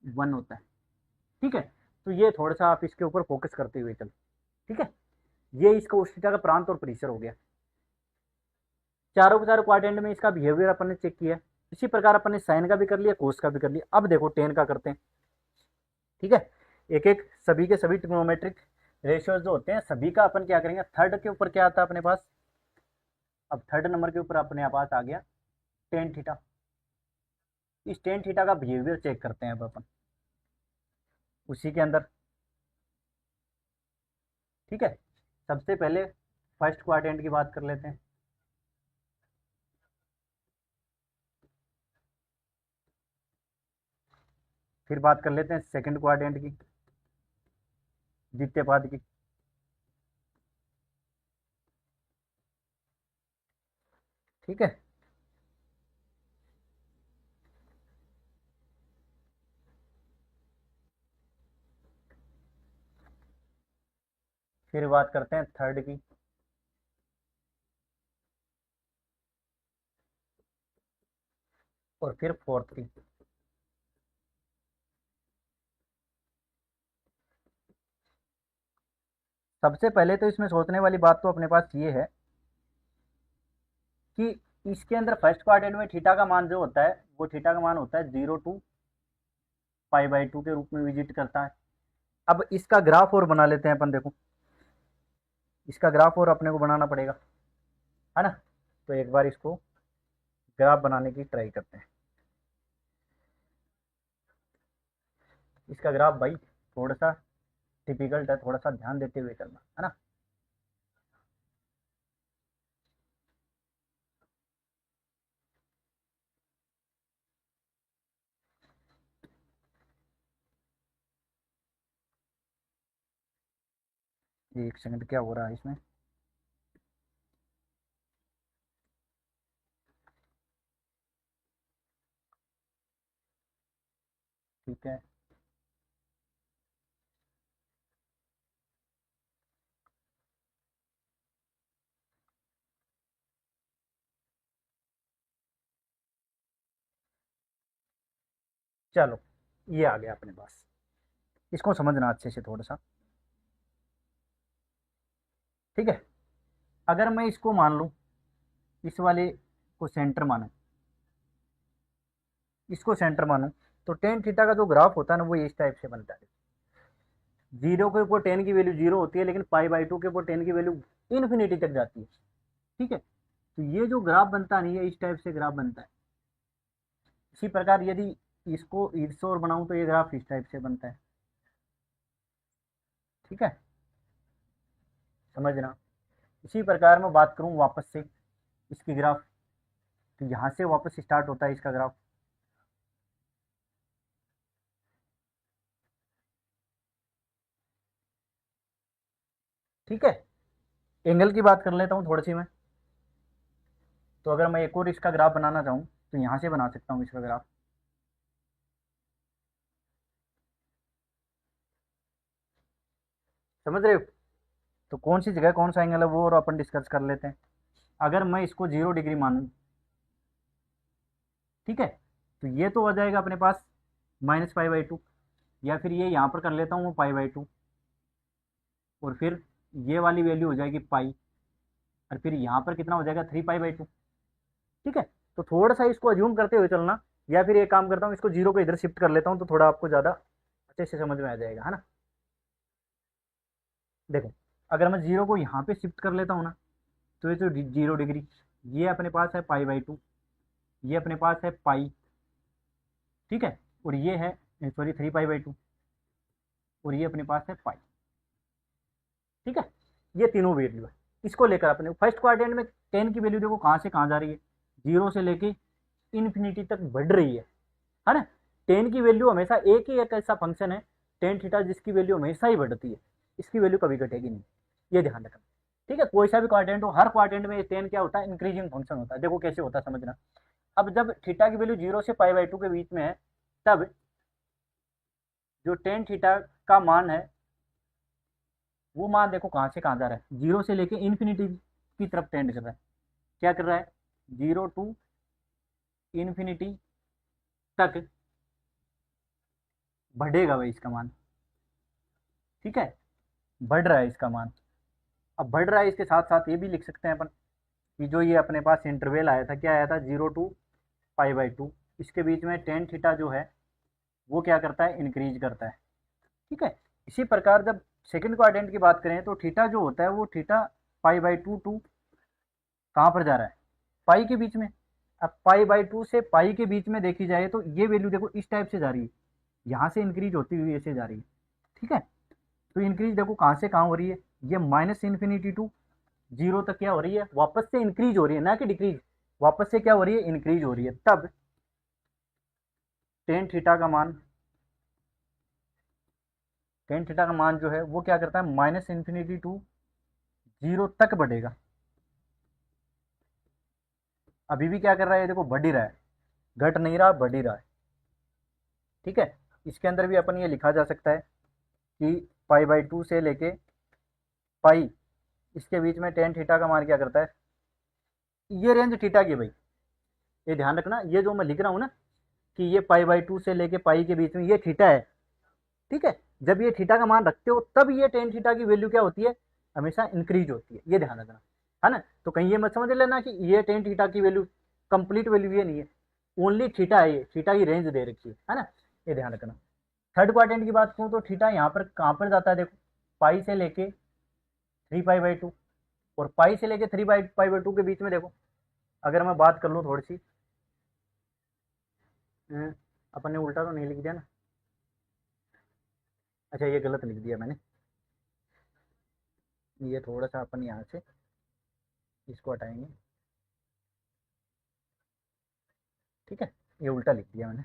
1 होता है। ठीक है, तो ये थोड़ा सा आप इसके ऊपर फोकस करते हुए चलो। ठीक है, ये इसका कोस थीटा का प्रांत और प्रीशर हो गया। चारों के चारों क्वाड्रेंट में इसका बिहेवियर अपन ने चेक किया। इसी प्रकार अपन ने साइन का भी कर लिया, कोस का भी कर लिया। अब देखो टेन का करते हैं। ठीक है, एक एक सभी के सभी ट्रिग्नोमेट्रिक रेशियोज जो होते हैं सभी का अपन क्या करेंगे। थर्ड के ऊपर क्या आता है अपने पास, अब थर्ड नंबर के ऊपर अपने पास आ गया टेन थीटा। इस टेन थीटा का बिहेवियर चेक करते हैं अब अपन उसी के अंदर। ठीक है, सबसे पहले फर्स्ट क्वाड्रेंट की बात कर लेते हैं। फिर बात कर लेते हैं सेकंड क्वाड्रेंट की, द्वितीय पाद की। ठीक है। फिर बात करते हैं थर्ड की। और फिर फोर्थ की। सबसे पहले तो इसमें सोचने वाली बात तो अपने पास ये है कि इसके अंदर फर्स्ट क्वाड्रेंट में थीटा का मान जो होता है वो थीटा का मान होता है 0 to π/2 के रूप में विजिट करता है। अब इसका ग्राफ और बना लेते हैं अपन। देखो इसका ग्राफ और अपने को बनाना पड़ेगा, है ना। तो एक बार इसको ग्राफ बनाने की ट्राई करते हैं। इसका ग्राफ भाई थोड़ा सा डिफिकल्ट है, थोड़ा सा ध्यान देते हुए करना, है ना। एक सेकंड, क्या हो रहा है इसमें। ठीक है, चलो ये आ गया अपने पास। इसको समझना अच्छे से थोड़ा सा। ठीक है, अगर मैं इसको मान लूँ, इस वाले को सेंटर मानूं, इसको सेंटर मानूं, तो टेन थीटा का जो ग्राफ होता है ना वो इस टाइप से बनता है। जीरो के ऊपर टेन की वैल्यू जीरो होती है, लेकिन π/2 के ऊपर टेन की वैल्यू इन्फिनिटी तक जाती है। ठीक है, तो ये जो ग्राफ बनता नहीं है इस टाइप से ग्राफ बनता है। इसी प्रकार यदि इसको इससे और बनाऊं तो ये ग्राफ इस टाइप से बनता है। ठीक है, समझना। इसी प्रकार मैं बात करूं वापस से इसकी ग्राफ, तो यहाँ से वापस स्टार्ट होता है इसका ग्राफ। ठीक है, एंगल की बात कर लेता हूँ थोड़ी सी मैं। तो अगर मैं एक और इसका ग्राफ बनाना चाहूँ तो यहाँ से बना सकता हूँ इसका ग्राफ। समझ रहे हो। तो कौन सी जगह कौन सा एंगल है वो और अपन डिस्कस कर लेते हैं। अगर मैं इसको 0 डिग्री मानूं, ठीक है, तो ये तो हो जाएगा अपने पास -π/2, या फिर ये यहाँ पर कर लेता हूँ π/2, और फिर ये वाली वैल्यू हो जाएगी पाई, और फिर यहाँ पर कितना हो जाएगा 3π/2। ठीक है, तो थोड़ा सा इसको अज्यूम करते हुए चलना, या फिर एक काम करता हूँ इसको जीरो को इधर शिफ्ट कर लेता हूँ तो थोड़ा आपको ज़्यादा अच्छे से समझ में आ जाएगा, है ना। देखो अगर मैं जीरो को यहाँ पे शिफ्ट कर लेता हूँ ना, तो ये जो 0 डिग्री, ये अपने पास है π/2, ये अपने पास है पाई। ठीक है, और ये है सॉरी 3π/2, और ये अपने पास है पाई। ठीक है, ये तीनों वैल्यू है। इसको लेकर अपने फर्स्ट क्वाड्रेंट में टेन की वैल्यू देखो कहाँ से कहाँ जा रही है, जीरो से लेके इन्फिनिटी तक बढ़ रही है ना। टेन की वैल्यू हमेशा एक ऐसा फंक्शन है टेन थीटा जिसकी वैल्यू हमेशा ही बढ़ती है, इसकी वैल्यू कभी घटेगी नहीं, ये ध्यान रखना। ठीक है, कोई सा भी क्वाड्रेंट हो, हर क्वाड्रेंट में टेन क्या होता है, इंक्रीजिंग फंक्शन होता है। देखो कैसे होता है समझना। अब जब थीटा की वैल्यू 0 से π/2 के बीच में है, तब जो टेन थीटा का मान है वो मान देखो कहाँ से कहाँ जा रहा है, जीरो से लेके इन्फिनिटी की तरफ टेंड कर रहा है। क्या कर रहा है, 0 to इन्फिनिटी तक बढ़ेगा भाई इसका मान। ठीक है, बढ़ रहा है इसका मान। अब बढ़ रहा है, इसके साथ साथ ये भी लिख सकते हैं अपन कि जो ये अपने पास इंटरवल आया था, क्या आया था 0 to π/2, इसके बीच में टेन थीटा जो है वो क्या करता है, इंक्रीज करता है। ठीक है, इसी प्रकार जब सेकंड क्वाड्रेंट की बात करें तो थीटा जो होता है वो थीटा π/2 टू कहाँ पर जा रहा है, पाई के बीच में। अब π/2 से पाई के बीच में देखी जाए तो ये वैल्यू देखो इस टाइप से जा रही है, यहाँ से इंक्रीज होती हुई ऐसे जा रही है। ठीक है, तो इंक्रीज देखो कहाँ से कहाँ हो रही है, ये -इन्फिनिटी टू जीरो तक क्या हो रही है, वापस से इंक्रीज हो रही है, ना कि डिक्रीज। वापस से क्या हो रही है, इंक्रीज हो रही है। तब टेन थीटा का मान, टेन थीटा का मान जो है वो क्या करता है, -इन्फिनिटी टू जीरो तक बढ़ेगा। अभी भी क्या कर रहा है, देखो बढ़ ही रहा है, घट नहीं रहा, बढ़ ही रहा है। ठीक है, इसके अंदर भी अपन ये लिखा जा सकता है कि पाई/2 से लेके पाई, इसके बीच में टेन थीटा का मान क्या करता है, ये रेंज थीटा की भाई, ये ध्यान रखना, ये जो मैं लिख रहा हूँ ना कि ये पाई/2 से लेके पाई के बीच में ये थीटा है। ठीक है, जब ये थीटा का मान रखते हो तब ये टेन थीटा की वैल्यू क्या होती है, हमेशा इंक्रीज होती है, ये ध्यान रखना, है ना। तो कहीं ये मत समझ लेना कि ये टेन थीटा की वैल्यू कंप्लीट वैल्यू ये नहीं है, ओनली थीटा है, ये थीटा की रेंज दे रखी है ना, ये ध्यान रखना। थर्ड क्वाड्रेंट की बात करूँ तो थीटा यहाँ पर कहाँ पर जाता है, देखो पाई से लेके 3 पाई/2, और पाई से लेके 3 पाई/2 के बीच में देखो, अगर मैं बात कर लूँ थोड़ी सी, अपन ने उल्टा तो नहीं लिख दिया ना, अच्छा ये गलत लिख दिया मैंने, ये थोड़ा सा अपन यहाँ से इसको हटाएंगे। ठीक है, ये उल्टा लिख दिया मैंने,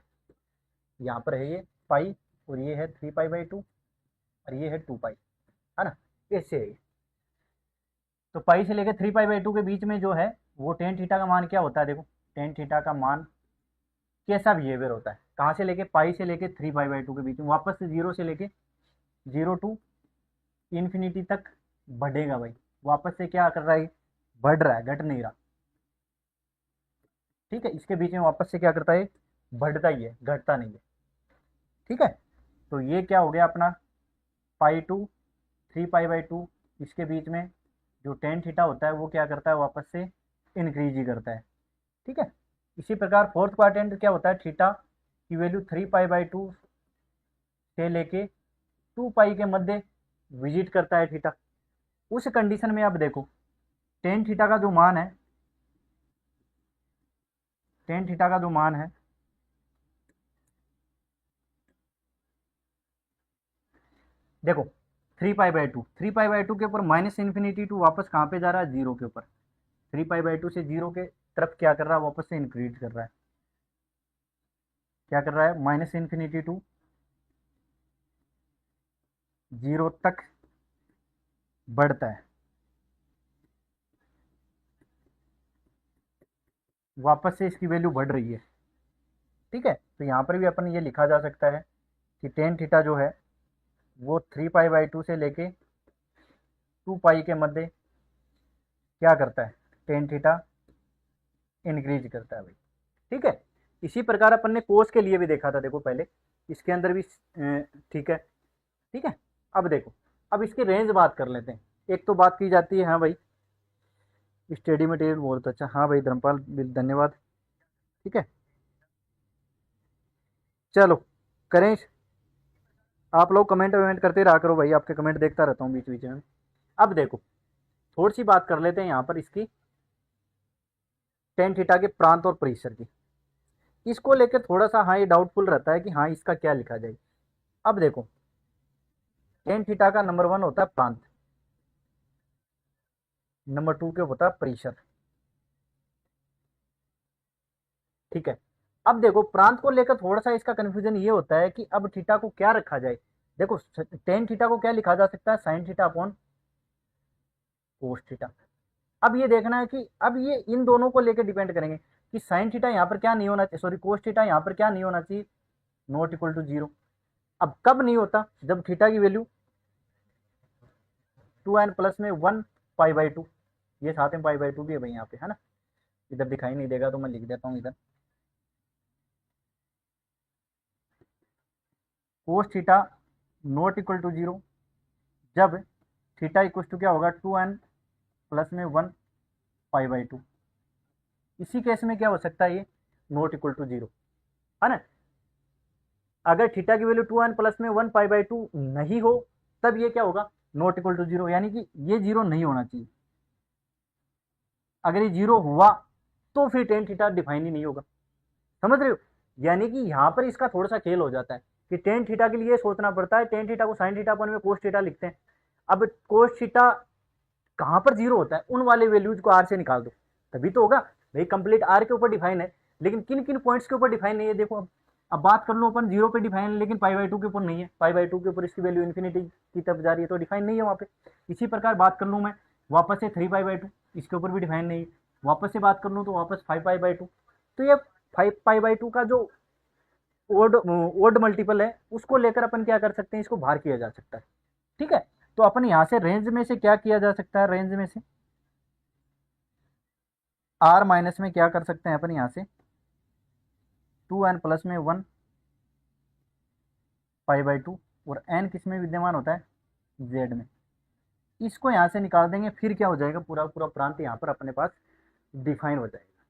यहाँ पर है ये पाई और ये है 3 पाई/2 और ये है 2 पाई, है ना, ऐसे है। तो पाई से लेकर 3 पाई/2 के बीच में जो है वो टेन थीटा का मान क्या होता है, देखो टेन थीटा का मान कैसा बिहेवियर होता है, कहाँ से लेके पाई से लेके 3 पाई/2 के बीच में, वापस से जीरो से लेके जीरो टू इन्फिनिटी तक बढ़ेगा भाई, वापस से क्या कर रहा है, बढ़ रहा है, घट नहीं रहा। ठीक है, इसके बीच में वापस से क्या करता है, बढ़ता ही है, घटता नहीं है। ठीक है, तो ये क्या हो गया अपना पाई/2 3 पाई/2, इसके बीच में जो टेन थीटा होता है वो क्या करता है, वापस से इंक्रीज ही करता है। ठीक है, इसी प्रकार फोर्थ क्वाड्रेंट क्या होता है, थीटा की वैल्यू 3 पाई/2 से लेके 2 पाई के मध्य विजिट करता है थीटा। उस कंडीशन में अब देखो टेन थीटा का जो मान है, टेन थीटा का जो मान है, देखो 3 पाई/2 के ऊपर माइनस इन्फिनिटी टू वापस कहाँ पे जा रहा है, जीरो के ऊपर, 3 पाई/2 से जीरो के तरफ क्या कर रहा है, वापस से इंक्रीज कर रहा है, क्या कर रहा है, माइनस इन्फिनिटी टू जीरो तक बढ़ता है, वापस से इसकी वैल्यू बढ़ रही है। ठीक है, तो यहाँ पर भी अपन ये लिखा जा सकता है कि टेन थीटा जो है वो 3 पाई/2 से लेके 2 पाई के मध्य क्या करता है, टेन थीटा इंक्रीज करता है भाई। ठीक है, इसी प्रकार अपन ने कोस के लिए भी देखा था, देखो पहले इसके अंदर भी ठीक है। ठीक है, अब देखो, अब इसकी रेंज बात कर लेते हैं। एक तो बात की जाती है, हाँ भाई स्टडी मटेरियल बहुत अच्छा, हाँ भाई धर्मपाल धन्यवाद। ठीक है, चलो करें, आप लोग कमेंट वमेंट करते रहा करो भाई, आपके कमेंट देखता रहता हूँ बीच बीच में। अब देखो थोड़ी सी बात कर लेते हैं यहाँ पर इसकी टेन थीटा के प्रांत और परिसर की, इसको लेकर थोड़ा सा हाँ ये डाउटफुल रहता है कि हाँ इसका क्या लिखा जाए। अब देखो टेन थीटा का नंबर 1 होता है प्रांत, नंबर 2 के होता है परिसर। ठीक है, अब देखो प्रांत को लेकर थोड़ा सा इसका कंफ्यूजन ये होता है कि अब थीटा को क्या रखा जाए। देखो टेन थीटा को क्या लिखा जा सकता है, sine theta upon cos theta. अब ये देखना है कि अब ये इन दोनों को लेकर डिपेंड करेंगे कि साइन थीटा यहाँ पर क्या नहीं होना चाहिए, सॉरी कोस थीटा यहाँ पर क्या नहीं होना चाहिए, नॉट इक्वल टू जीरो। अब कब नहीं होता, जब थीटा की वैल्यू 2n प्लस में 1 पाई/2, ये साथ में पाई/2 भी है भाई यहाँ पे, है ना, इधर दिखाई नहीं देगा तो मैं लिख देता हूँ इधर, cos theta not equal to zero जब थीटा इक्वल टू क्या होगा, 2n प्लस में 1 पाई/2। इसी केस में क्या हो सकता है, ये नॉट इक्वल टू जीरो, है ना। अगर थीटा की वैल्यू 2n प्लस में 1 पाई/2 नहीं हो तब ये क्या होगा, नॉट इक्वल टू जीरो, यानी कि ये जीरो नहीं होना चाहिए। अगर ये जीरो हुआ तो फिर टेन थीटा डिफाइन ही नहीं होगा, समझ रहे हो। यानी कि यहाँ पर इसका थोड़ा सा खेल हो जाता है कि टेन थीटा के लिए सोचना पड़ता है, टेन थीटा को साइन थीटा अपन में कोस थीटा लिखते हैं। अब कोस थीटा कहाँ पर जीरो होता है, उन वाले वैल्यूज को आर से निकाल दो तभी तो होगा भाई, कंप्लीट आर के ऊपर डिफाइन है, लेकिन किन किन पॉइंट्स के ऊपर डिफाइन नहीं है। देखो अब बात कर लो अपन जीरो पे डिफाइन है, लेकिन पाई/2 के ऊपर नहीं है, पाई/2 के ऊपर इसकी वैल्यू इन्फिनिटी की तरफ जा रही है तो डिफाइन नहीं है वहाँ पे। इसी प्रकार बात कर लूँ मैं वापस से 3 पाई/2, इसके ऊपर भी डिफाइन नहीं है। वापस से बात कर लूँ तो वापस 5 पाई बाई 2। तो ये 5 पाई बाई 2 का जो ओड मल्टीपल है उसको लेकर अपन क्या कर सकते हैं, इसको बाहर किया जा सकता है। ठीक है, तो अपन यहाँ से रेंज में से क्या किया जा सकता है, रेंज में से आर माइनस में क्या कर सकते हैं अपन यहाँ से 2n प्लस में 1 पाई बाई 2, और एन किस में विद्यमान होता है, जेड में। इसको यहाँ से निकाल देंगे, फिर क्या हो जाएगा, पूरा पूरा प्रांत यहाँ पर अपने पास डिफाइन हो जाएगा।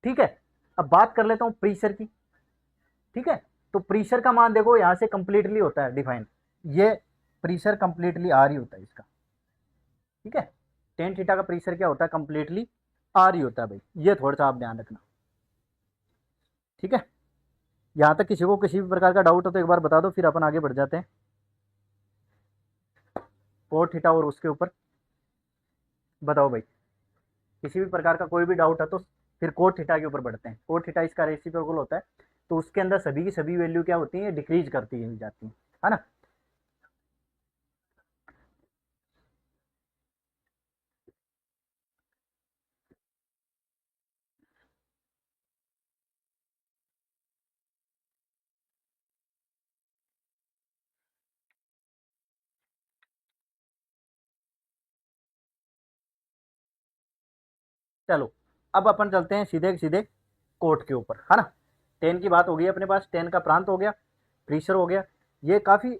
ठीक है, अब बात कर लेता हूँ प्रेशर की। ठीक है, तो प्रेशर का मान देखो यहाँ से कंप्लीटली होता है डिफाइन, ये प्रेशर कंप्लीटली आर ही होता है इसका। ठीक है, टेन थीटा का प्रेशर क्या होता है, कंप्लीटली आर ही होता है भाई, ये थोड़ा सा आप ध्यान रखना। ठीक है, यहाँ तक किसी को किसी भी प्रकार का डाउट हो तो एक बार बता दो, फिर अपन आगे बढ़ जाते हैं कोट थीटा और उसके ऊपर। बताओ भाई, किसी भी प्रकार का कोई भी डाउट है तो फिर कोट थीटा के ऊपर बढ़ते हैं। कोट थीटा इसका रेसिप्रोकल होता है, तो उसके अंदर सभी की सभी वैल्यू क्या होती है, डिक्रीज करती जाती है ना। चलो, अब अपन चलते हैं सीधे सीधे कोट के ऊपर, है ना। टेन की बात हो गई अपने पास, टेन का प्रांत हो गया, प्रेशर हो गया। ये काफ़ी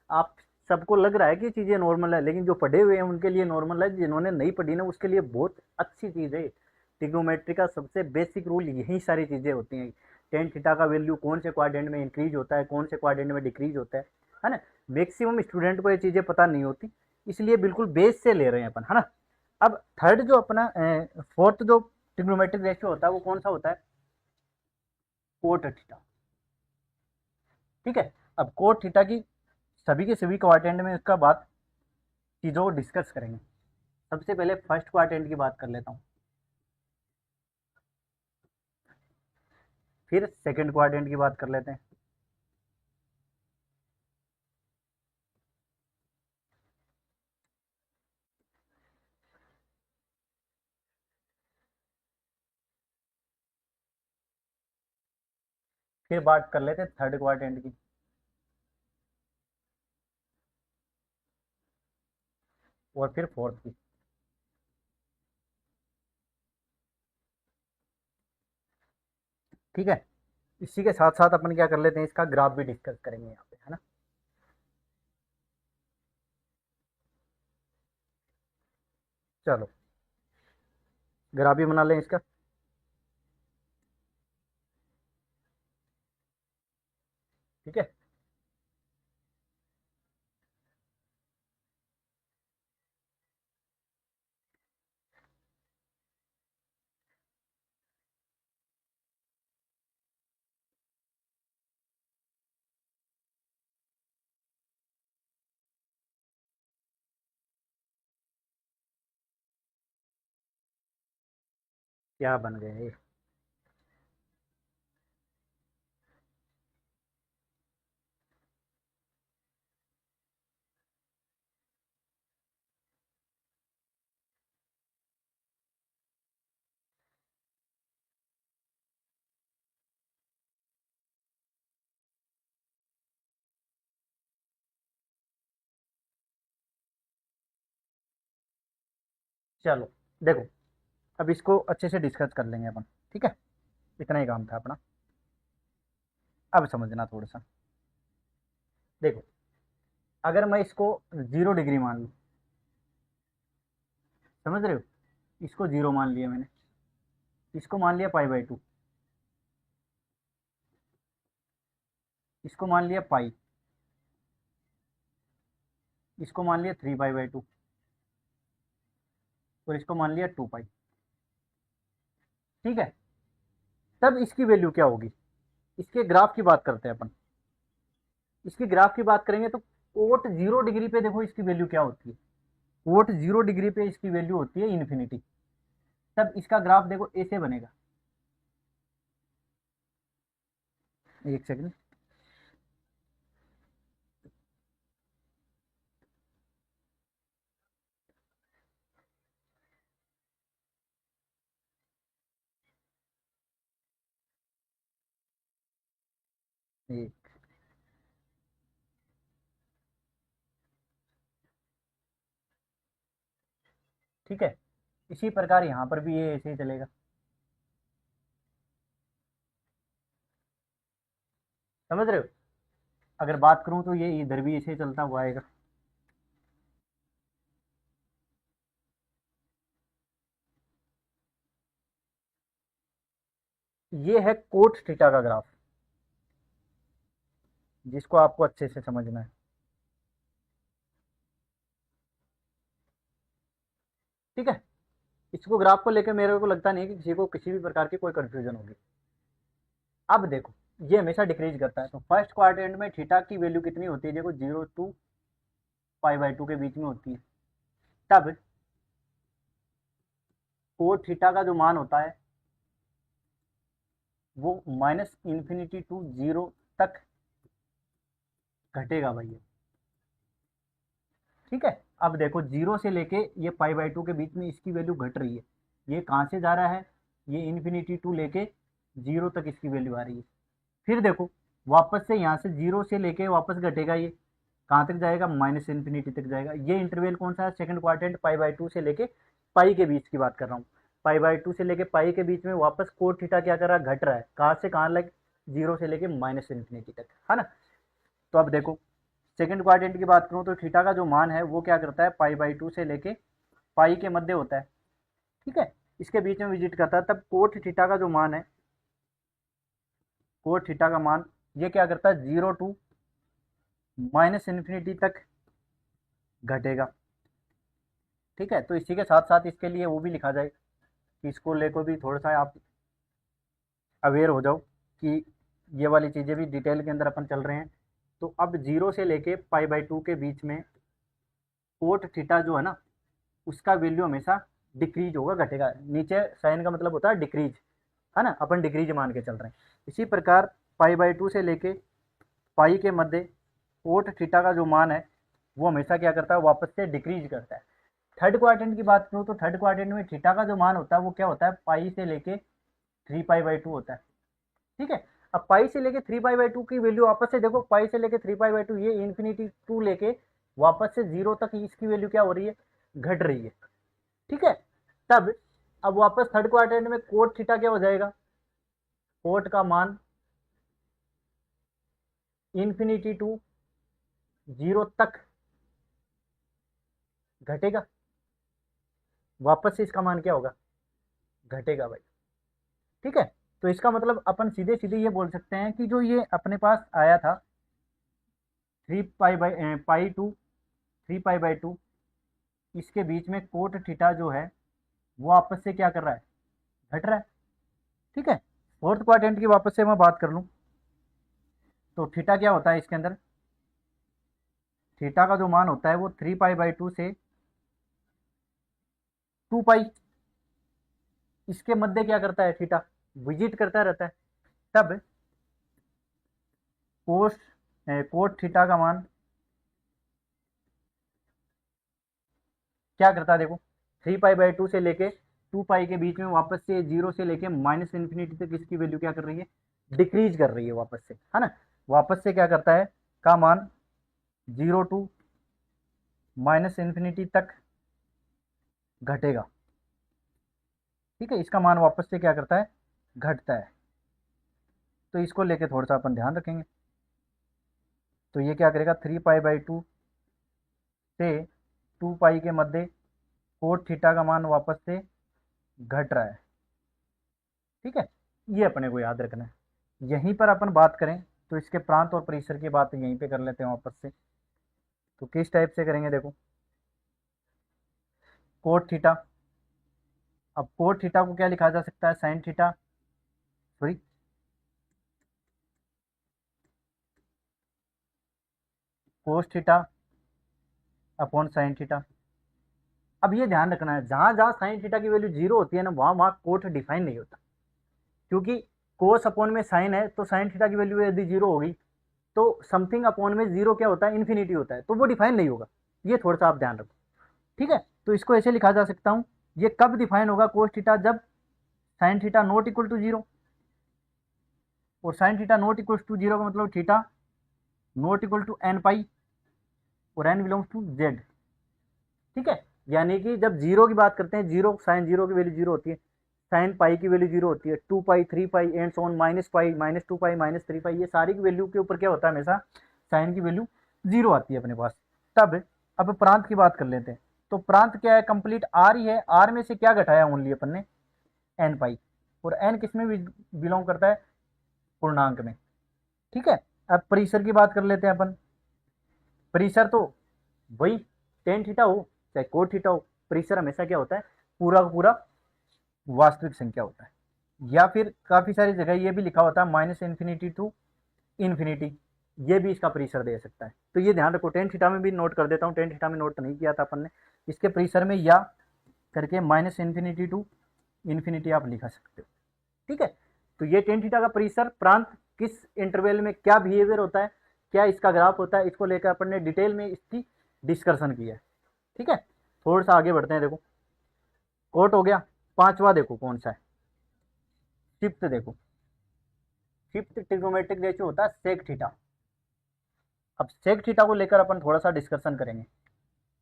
आप सबको लग रहा है कि चीज़ें नॉर्मल है, लेकिन जो पढ़े हुए हैं उनके लिए नॉर्मल है, जिन्होंने नहीं पढ़ी ना उसके लिए बहुत अच्छी चीज़ है। ट्रिग्नोमेट्री का सबसे बेसिक रूल यही सारी चीज़ें होती हैं। टेन थीटा का वैल्यू कौन से क्वाड्रेंट में इंक्रीज होता है, कौन से क्वाड्रेंट में डिक्रीज होता है ना। मैक्सिमम स्टूडेंट को ये चीज़ें पता नहीं होती, इसलिए बिल्कुल बेस से ले रहे हैं अपन, है ना। अब थर्ड जो अपना फोर्थ जो ट्रिग्नोमेट्रिक रेशियो होता है वो कौन सा होता है, कोट थीटा। ठीक है, अब कोट थीटा की सभी के सभी क्वाड्रेंट में इसका बात चीज़ों को डिस्कस करेंगे। सबसे पहले फर्स्ट क्वाड्रेंट की बात कर लेता हूँ, फिर सेकंड क्वाड्रेंट की बात कर लेते हैं, फिर बात कर लेते हैं थर्ड क्वाड्रेंट की, और फिर फोर्थ की। ठीक है, इसी के साथ साथ अपन क्या कर लेते हैं, इसका ग्राफ भी डिस्कस करेंगे यहाँ पे, है ना। चलो, ग्राफ भी बना लें इसका। ठीक है, क्या बन गए ये। चलो देखो, अब इसको अच्छे से डिस्कस कर लेंगे अपन। ठीक है, इतना ही काम था अपना। अब समझना थोड़ा सा, देखो, अगर मैं इसको 0 डिग्री मान लूँ, समझ रहे हो, इसको 0 मान लिया मैंने, इसको मान लिया पाई बाई 2, इसको मान लिया पाई, इसको मान लिया 3 पाई बाई 2, और इसको मान लिया 2 पाई। ठीक है, तब इसकी वैल्यू क्या होगी, इसके ग्राफ की बात करते हैं अपन। इसकी ग्राफ की बात करेंगे तो कोट 0 डिग्री पे देखो इसकी वैल्यू क्या होती है, कोट 0 डिग्री पे इसकी वैल्यू होती है इन्फिनिटी। तब इसका ग्राफ देखो ऐसे बनेगा, एक सेकंड, एक, ठीक है। इसी प्रकार यहाँ पर भी ये ऐसे ही चलेगा। समझ रहे हो? अगर बात करूँ तो ये इधर भी ऐसे ही चलता हुआ आएगा। ये है कोट थीटा का ग्राफ, जिसको आपको अच्छे से समझना है। ठीक है, इसको ग्राफ को लेकर मेरे को लगता नहीं है कि किसी को किसी भी प्रकार की कोई कंफ्यूजन होगी। अब देखो, ये हमेशा डिक्रीज करता है, तो फर्स्ट क्वाड्रेंट में थीटा की वैल्यू कितनी होती है? देखो 0 to π/2 के बीच में होती है। तब कोट थीटा का जो मान होता है वो -∞ to 0 तक घटेगा भैया। ठीक है, अब देखो 0 से लेके ये π/2 के बीच में इसकी वैल्यू घट रही है। ये कहाँ से जा रहा है? ये इन्फिनिटी टू लेके 0 तक इसकी वैल्यू आ रही है। फिर देखो वापस से यहाँ से 0 से लेके वापस घटेगा, ये कहाँ तक जाएगा? -∞ तक जाएगा। ये इंटरवल कौन सा है? सेकंड क्वाड्रेंट π/2 से लेके पाई के बीच की बात कर रहा हूँ। π/2 से लेके पाई के बीच में वापस कोट थीटा क्या कर रहा है? घट रहा है। कहाँ से कहाँ? लाइक 0 से लेके -∞ तक, है ना। तो अब देखो सेकंड क्वाड्रेंट की बात करूँ तो थीटा का जो मान है वो क्या करता है? π/2 से लेके पाई के मध्य होता है। ठीक है, इसके बीच में विजिट करता है। तब कोट थीटा का जो मान है, कोट थीटा का मान ये क्या करता है? 0 to -∞ तक घटेगा। ठीक है, तो इसी के साथ साथ इसके लिए वो भी लिखा जाए कि इसको लेकर भी थोड़ा सा आप अवेयर हो जाओ कि ये वाली चीज़ें भी डिटेल के अंदर अपन चल रहे हैं। तो अब 0 से लेके π/2 के बीच में कोट थीटा जो है ना, उसका वैल्यू हमेशा डिक्रीज होगा, घटेगा। नीचे साइन का मतलब होता है डिक्रीज, है ना, अपन डिक्रीज मान के चल रहे हैं। इसी प्रकार π/2 से लेके पाई के मध्य कोट थीटा का जो मान है वो हमेशा क्या करता है? वापस से डिक्रीज करता है। थर्ड क्वाड्रेंट की बात करूँ तो थर्ड क्वाड्रेंट में थीटा का जो मान होता है वो क्या होता है? पाई से लेके 3π/2 होता है। ठीक है, अब पाई से लेके 3π/2 की वैल्यू वापस से देखो, पाई से लेके 3π/2 ये इन्फिनिटी टू लेके वापस से 0 तक इसकी वैल्यू क्या हो रही है? घट रही है। ठीक है, तब अब वापस थर्ड क्वाड्रेंट में कोट थीटा क्या हो जाएगा? कोट का मान इन्फिनिटी टू 0 तक घटेगा। वापस से इसका मान क्या होगा? घटेगा भाई। ठीक है, तो इसका मतलब अपन सीधे सीधे ये बोल सकते हैं कि जो ये अपने पास आया था 3π/2 इसके बीच में कोट थीटा जो है वो आपस से क्या कर रहा है? घट रहा है। ठीक है, फोर्थ क्वाड्रेंट की वापस से मैं बात कर लूँ तो थीटा क्या होता है इसके अंदर? थीटा का जो मान होता है वो 3π/2 से 2π, इसके मध्य क्या करता है? थीटा विजिट करता रहता है। तब कोस कोट थीटा का मान क्या करता है? देखो 3π/2 से लेके 2π के बीच में वापस से 0 से लेके -∞ तक इसकी वैल्यू क्या कर रही है? डिक्रीज कर रही है वापस से, है ना। वापस से क्या करता है? का मान 0 to -∞ तक घटेगा। ठीक है, इसका मान वापस से क्या करता है? घटता है। तो इसको लेके थोड़ा सा अपन ध्यान रखेंगे। तो ये क्या करेगा? 3π/2 से 2π के मध्य कोट थीटा का मान वापस से घट रहा है। ठीक है, ये अपने को याद रखना है। यहीं पर अपन बात करें तो इसके प्रांत और परिसर की बात यहीं पे कर लेते हैं वापस से। तो किस टाइप से करेंगे? देखो कोट थीटा, अब कोट थीटा को क्या लिखा जा सकता है? Sine theta, sorry cos theta upon sine theta. अब ये ध्यान रखना है, जहां जहां साइन थीटा की वैल्यू 0 होती है ना, वहां वहां कोट डिफाइन नहीं होता। क्योंकि कोस अपॉन में साइन है तो साइन थीटा की वैल्यू यदि 0 होगी तो समथिंग अपॉन में 0 क्या होता है? इन्फिनिटी होता है, तो वो डिफाइन नहीं होगा। ये थोड़ा सा आप ध्यान रखो। ठीक है, तो इसको ऐसे लिखा जा सकता हूं, ये कब डिफाइन होगा कोस थीटा? जब sine theta not equal to 0। और sine theta not equal to zero का मतलब theta not equal to N pi और एन बिलोंग्स टू जेड। ठीक है, यानी कि जब जीरो की बात करते हैं, जीरो साइन जीरो की वैल्यू जीरो होती है, साइन पाई की वैल्यू जीरो होती है, 2 pi 3 pi and so on minus pi -2 pi -3 pi, ये सारी की वैल्यू के ऊपर क्या होता है, हमेशा साइन की वैल्यू जीरो आती है अपने पास। तब अब प्रांत की बात कर लेते हैं। तो प्रांत क्या है, कंप्लीट आर ही है, आर में से क्या घटाया ओनली अपन ने, एन पाई, और एन किस में बिलोंग करता है, पूर्णांक में। ठीक है, अब परिसर की बात कर लेते हैं अपन। परिसर तो वही टेन थीटा हो चाहे कोट थीटा हो, परिसर हमेशा क्या होता है, पूरा का पूरा वास्तविक संख्या होता है। या फिर काफी सारी जगह ये भी लिखा होता है -इन्फिनिटी टू इन्फिनिटी, ये भी इसका परिसर दे सकता है। तो ये ध्यान रखो, टेन थीटा में भी नोट कर देता हूँ, टेन थीटा में नोट नहीं किया था अपन ने, इसके परिसर में या करके -इन्फिनिटी टू इन्फिनिटी आप लिखा सकते हो। ठीक है, तो ये टेन थीटा का परिसर प्रांत किस इंटरवल में क्या बिहेवियर होता है, क्या इसका ग्राफ होता है, इसको लेकर अपन ने डिटेल में इसकी डिस्कशन किया है। ठीक है, थोड़ा सा आगे बढ़ते हैं। देखो कोट हो गया, पांचवा देखो कौन सा है, फिफ्थ देखो, फिफ्थ ट्रिग्नोमेट्रिक रेशियो होता है सेक थीटा। अब सेक थीटा को लेकर अपन थोड़ा सा डिस्कशन करेंगे।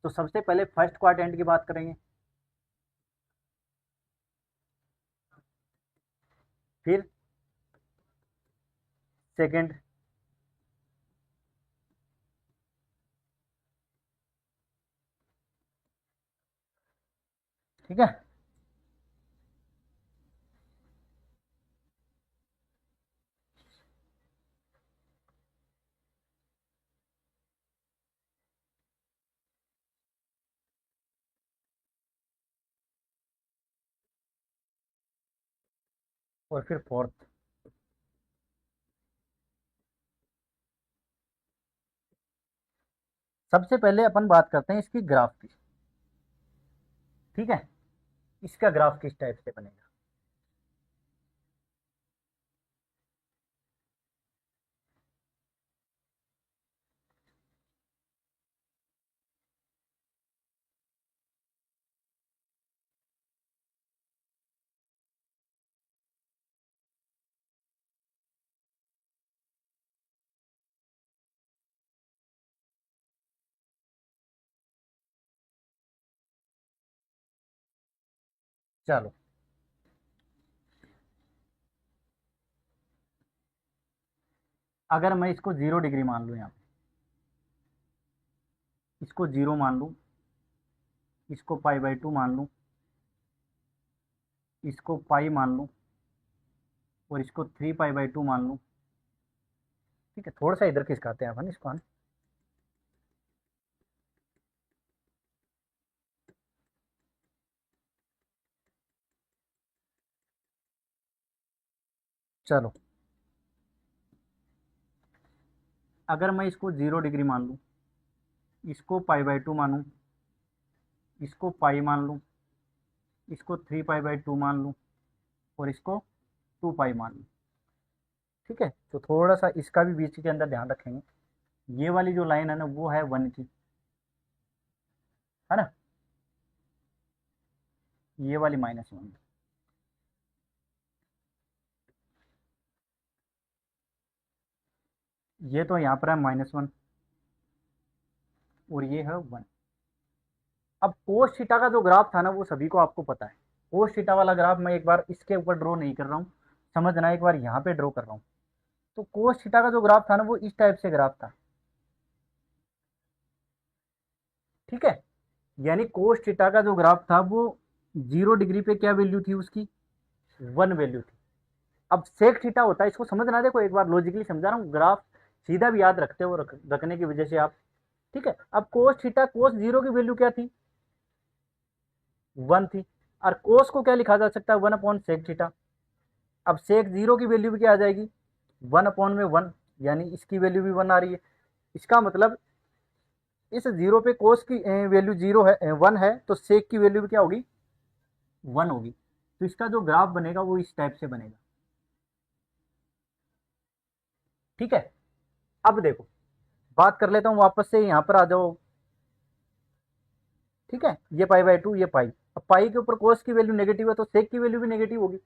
तो सबसे पहले फर्स्ट क्वाड्रेंट की बात करेंगे, फिर सेकंड, ठीक है, और फिर फोर्थ। सबसे पहले अपन बात करते हैं इसकी ग्राफ की। ठीक है, इसका ग्राफ किस टाइप से बनेगा। चलो, अगर मैं इसको 0 डिग्री मान लूँ, यहाँ पे इसको 0 मान लूँ, इसको पाई/2 मान लूँ, इसको पाई मान लूँ, और इसको 3 पाई/2 मान लूँ। ठीक है, थोड़ा सा इधर खिसकाते हैं अपन इसको, चलो अगर मैं इसको 0 डिग्री मान लूँ, इसको पाई/2 मानूँ, इसको पाई मान लूँ, इसको 3 पाई/2 मान लूँ, और इसको 2 पाई मान लूँ। ठीक है, तो थोड़ा सा इसका भी बीच के अंदर ध्यान रखेंगे। ये वाली जो लाइन है ना, वो है 1 की, है ना, ये वाली -1। ये तो यहाँ पर है -1, और ये है 1। अब कोस थीटा का जो ग्राफ था ना, वो सभी को आपको पता है। कोस थीटा वाला ग्राफ मैं एक बार इसके ऊपर ड्रॉ नहीं कर रहा हूँ, समझना, एक बार यहाँ पे ड्रॉ कर रहा हूँ। तो कोस थीटा का जो ग्राफ था ना, वो इस टाइप से ग्राफ था। ठीक है, यानी कोस थीटा का जो ग्राफ था वो 0 डिग्री पे क्या वैल्यू थी उसकी, 1 वैल्यू थी। अब सेक थीटा होता है, इसको समझना, देखो एक बार लॉजिकली समझा रहा हूँ, ग्राफ सीधा भी याद रखते हो, रखने की वजह से आप। ठीक है, अब कोस थीटा, कोस 0 की वैल्यू क्या थी, 1 थी, और कोस को क्या लिखा जा सकता है, 1/सेक थीटा। अब सेक 0 की वैल्यू भी क्या आ जाएगी, 1/1, यानी इसकी वैल्यू भी 1 आ रही है। इसका मतलब इस 0 पे कोस की वैल्यू 0 है, 1 है, तो सेक की वैल्यू भी क्या होगी, 1 होगी। तो इसका जो ग्राफ बनेगा वो इस टाइप से बनेगा। ठीक है, अब देखो, बात कर लेता हूँ वापस से, यहाँ पर आ जाओ। ठीक है, ये पाई/2, ये पाई। अब पाई के ऊपर कोस की वैल्यू नेगेटिव है, तो सेक की वैल्यू भी नेगेटिव होगी।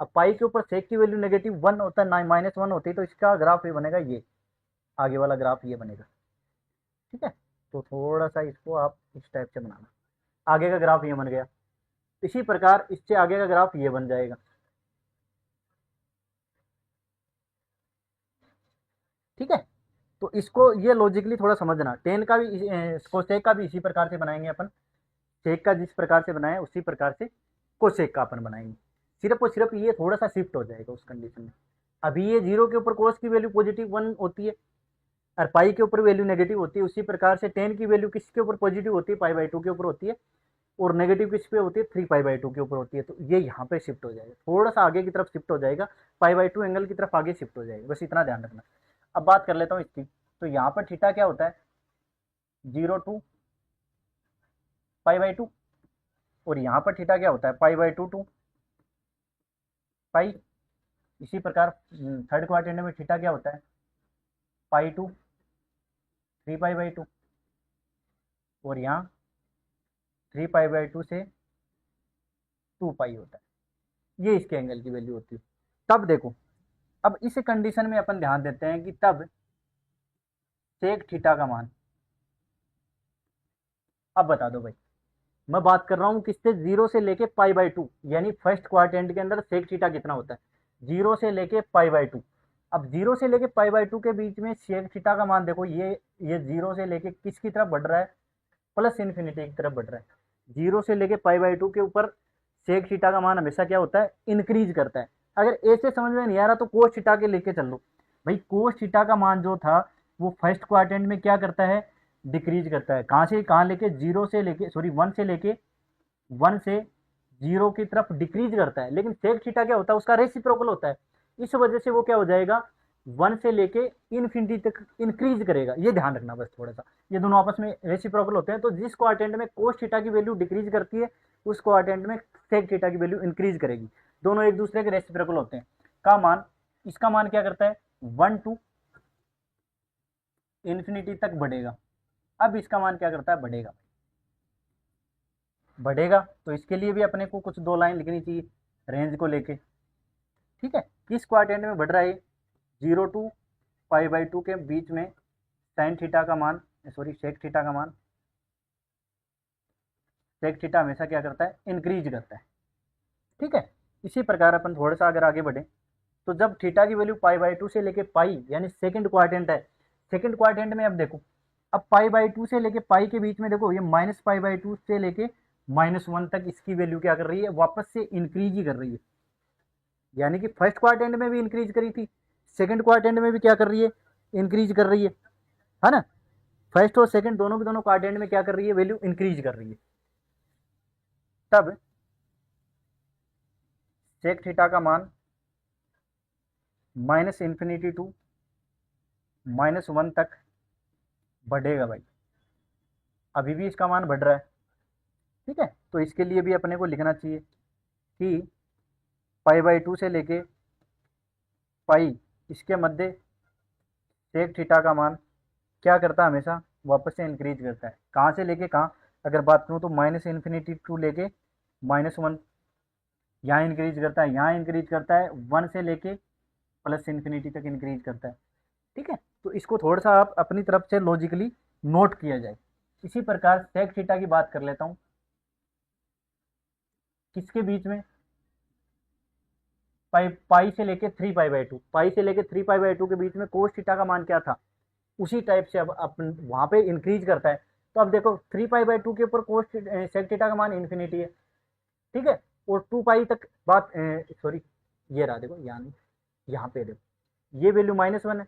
अब पाई के ऊपर सेक की वैल्यू नेगेटिव 1 होता है, -1 होती है, तो इसका ग्राफ ये बनेगा, ये आगे वाला ग्राफ ये बनेगा। ठीक है, तो थोड़ा सा इसको आप इस टाइप से बनाना, आगे का ग्राफ ये बन गया। इसी प्रकार इससे आगे का ग्राफ ये बन जाएगा। ठीक है, तो इसको ये लॉजिकली थोड़ा समझना, टेन का भी कोसेक का भी इसी प्रकार से बनाएंगे अपन, सेक का जिस प्रकार से बनाए उसी प्रकार से कोसेक का अपन बनाएंगे, सिर्फ और सिर्फ ये थोड़ा सा शिफ्ट हो जाएगा उस कंडीशन में। अभी ये 0 के ऊपर कोस की वैल्यू +1 होती है और पाई के ऊपर वैल्यू नेगेटिव होती है, उसी प्रकार से टेन की वैल्यू किसके ऊपर पॉजिटिव होती है, पाई/2 के ऊपर होती है, और नेगेटिव किस पे होती है, 3 पाई/2 के ऊपर होती है। तो ये यहाँ पे शिफ्ट हो जाएगा, थोड़ा सा आगे की तरफ शिफ्ट हो जाएगा, पाई/2 एंगल की तरफ आगे शिफ्ट हो जाएगा, बस इतना ध्यान रखना। अब बात कर लेता हूँ इसकी, तो यहाँ पर थीटा क्या होता है, 0 to पाई/2, और यहाँ पर थीटा क्या होता है, पाई/2 to पाई। इसी प्रकार थर्ड क्वाड्रेंट में थीटा क्या होता है, पाई/2 3 पाई/2, और यहाँ 3 पाई/2 से 2 पाई होता है, ये इसके एंगल की वैल्यू होती है। तब देखो, अब इस कंडीशन में अपन ध्यान देते हैं कि तब सेक थीटा का मान, अब बता दो भाई, मैं बात कर रहा हूं किससे, 0 से लेके पाई/2, यानी फर्स्ट क्वाड्रेंट के अंदर सेक थीटा कितना होता है, 0 से लेके पाई/2। अब 0 से लेके पाई/2 के बीच में सेक थीटा का मान देखो, ये 0 से लेके किसकी तरफ बढ़ रहा है, +∞ की तरफ बढ़ रहा है। 0 से लेके पाई/2 के ऊपर सेक थीटा का मान हमेशा क्या होता है, इंक्रीज करता है। अगर ऐसे समझ में नहीं आ रहा तो कोस थीटा के लेके चल लो भाई, कोस थीटा का मान जो था वो फर्स्ट क्वाड्रेंट में क्या करता है, डिक्रीज करता है। कहाँ से कहाँ लेके, 0 से लेके, सॉरी 1 से 0 की तरफ डिक्रीज करता है, लेकिन सेक थीटा क्या होता है, उसका रेसिप्रोकल होता है। इस वजह से वो क्या हो जाएगा, 1 से लेके इन्फिनिटी तक इंक्रीज करेगा, ये ध्यान रखना बस थोड़ा सा, ये दोनों आपस में रेसिप्रोकल होते हैं। तो जिस क्वाड्रेंट में कोस थीटा की वैल्यू डिक्रीज करती है, उस क्वाड्रेंट में सेक थीटा की वैल्यू इंक्रीज करेगी, दोनों एक दूसरे के रेसिप्रोकल होते हैं। का मान, इसका मान क्या करता है, 1 to इन्फिनिटी तक बढ़ेगा। अब इसका मान क्या करता है, बढ़ेगा, तो इसके लिए भी अपने को कुछ 2 लाइन लिखनी चाहिए रेंज को लेके। ठीक है, किस क्वाड्रेंट में बढ़ रहा है, 0 to पाई/2 के बीच में साइन थीटा का मान, सॉरी सेक थीटा का मान, सेक थीटा हमेशा क्या करता है, इंक्रीज करता है। ठीक है, इसी प्रकार अपन थोड़ा सा अगर आगे बढ़े, तो जब थीटा की वैल्यू पाई/2 से लेके पाई, यानी सेकंड क्वाड्रेंट है, सेकंड क्वाड्रेंट में अब देखो, अब पाई/2 से लेके पाई के बीच में देखो, ये -पाई/2 से लेके -1 तक इसकी वैल्यू क्या कर रही है, वापस से इंक्रीज ही कर रही है। यानी कि फर्स्ट क्वाड्रेंट में भी इंक्रीज करी थी, सेकंड क्वाड्रेंट में भी क्या कर रही है, इंक्रीज कर रही है ना। फर्स्ट और सेकंड दोनों के दोनों क्वाड्रेंट में क्या कर रही है, वैल्यू इंक्रीज कर रही है। तब सेक थीटा का मान -∞ to -1 तक बढ़ेगा भाई, अभी भी इसका मान बढ़ रहा है। ठीक है, तो इसके लिए भी अपने को लिखना चाहिए कि पाई/2 से लेके पाई, इसके मध्य सेक थीटा का मान क्या करता है, हमेशा वापस से इंक्रीज करता है। कहाँ से लेके कहाँ, अगर बात करूँ तो -∞ to लेके -1, यहाँ इंक्रीज करता है, यहाँ इंक्रीज करता है, 1 से लेके +∞ तक इंक्रीज करता है। ठीक है, तो इसको थोड़ा सा आप अपनी तरफ से लॉजिकली नोट किया जाए। इसी प्रकार सेक थीटा की बात कर लेता हूँ, किसके बीच में, पाई से लेके 3 पाई/2, पाई से लेके 3 पाई/2 के बीच में कोस थीटा का मान क्या था, उसी टाइप से अब अपन वहाँ पे इंक्रीज करता है। तो अब देखो 3 पाई/2 के ऊपर कोस सेक थीटा का मान इन्फिनिटी है। ठीक है, और 2 पाई तक बात, सॉरी ये रहा, देखो यहाँ पे देखो ये वैल्यू -1 है,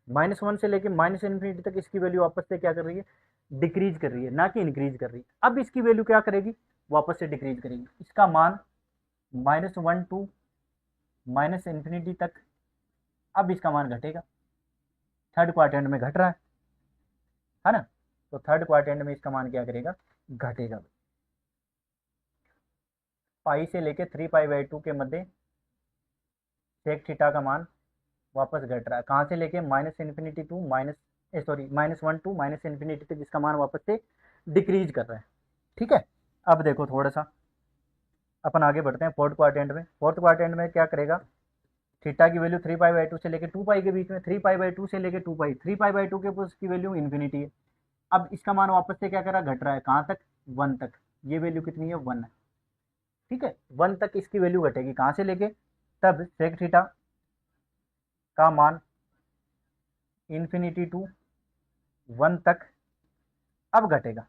-1 से लेके -∞ तक इसकी वैल्यू वापस से क्या कर रही है, डिक्रीज कर रही है, ना कि इंक्रीज कर रही है। अब इसकी वैल्यू क्या करेगी, वापस से डिक्रीज करेगी, इसका मान -1 to -∞ तक, अब इसका मान घटेगा, थर्ड क्वाड्रेंट में घट रहा है ना। तो थर्ड क्वाड्रेंट में इसका मान क्या करेगा, घटेगा। पाई से लेके 3 पाई/2 के मध्य सेक थीटा का मान वापस घट रहा है, कहाँ से लेके -∞ टू -1 to -∞ तक इसका मान वापस से डिक्रीज कर रहा है। ठीक है, अब देखो थोड़ा सा, अपन आगे बढ़ते हैं फोर्थ क्वाड्रेंट में। फोर्थ क्वाड्रेंट में क्या करेगा, थीटा की वैल्यू 3π/2 से लेके 2π के बीच में, 3π/2 से लेके 2π, 3π/2 के ऊपर उसकी वैल्यू इन्फिनिटी है। अब इसका मान वापस से क्या कर रहा है, घट रहा है, कहाँ तक, 1 तक। ये वैल्यू कितनी है, 1 है। ठीक है, 1 तक इसकी वैल्यू घटेगी, कहाँ से लेके, तब सेक थीटा का मान इन्फिनिटी टू 1 तक अब घटेगा।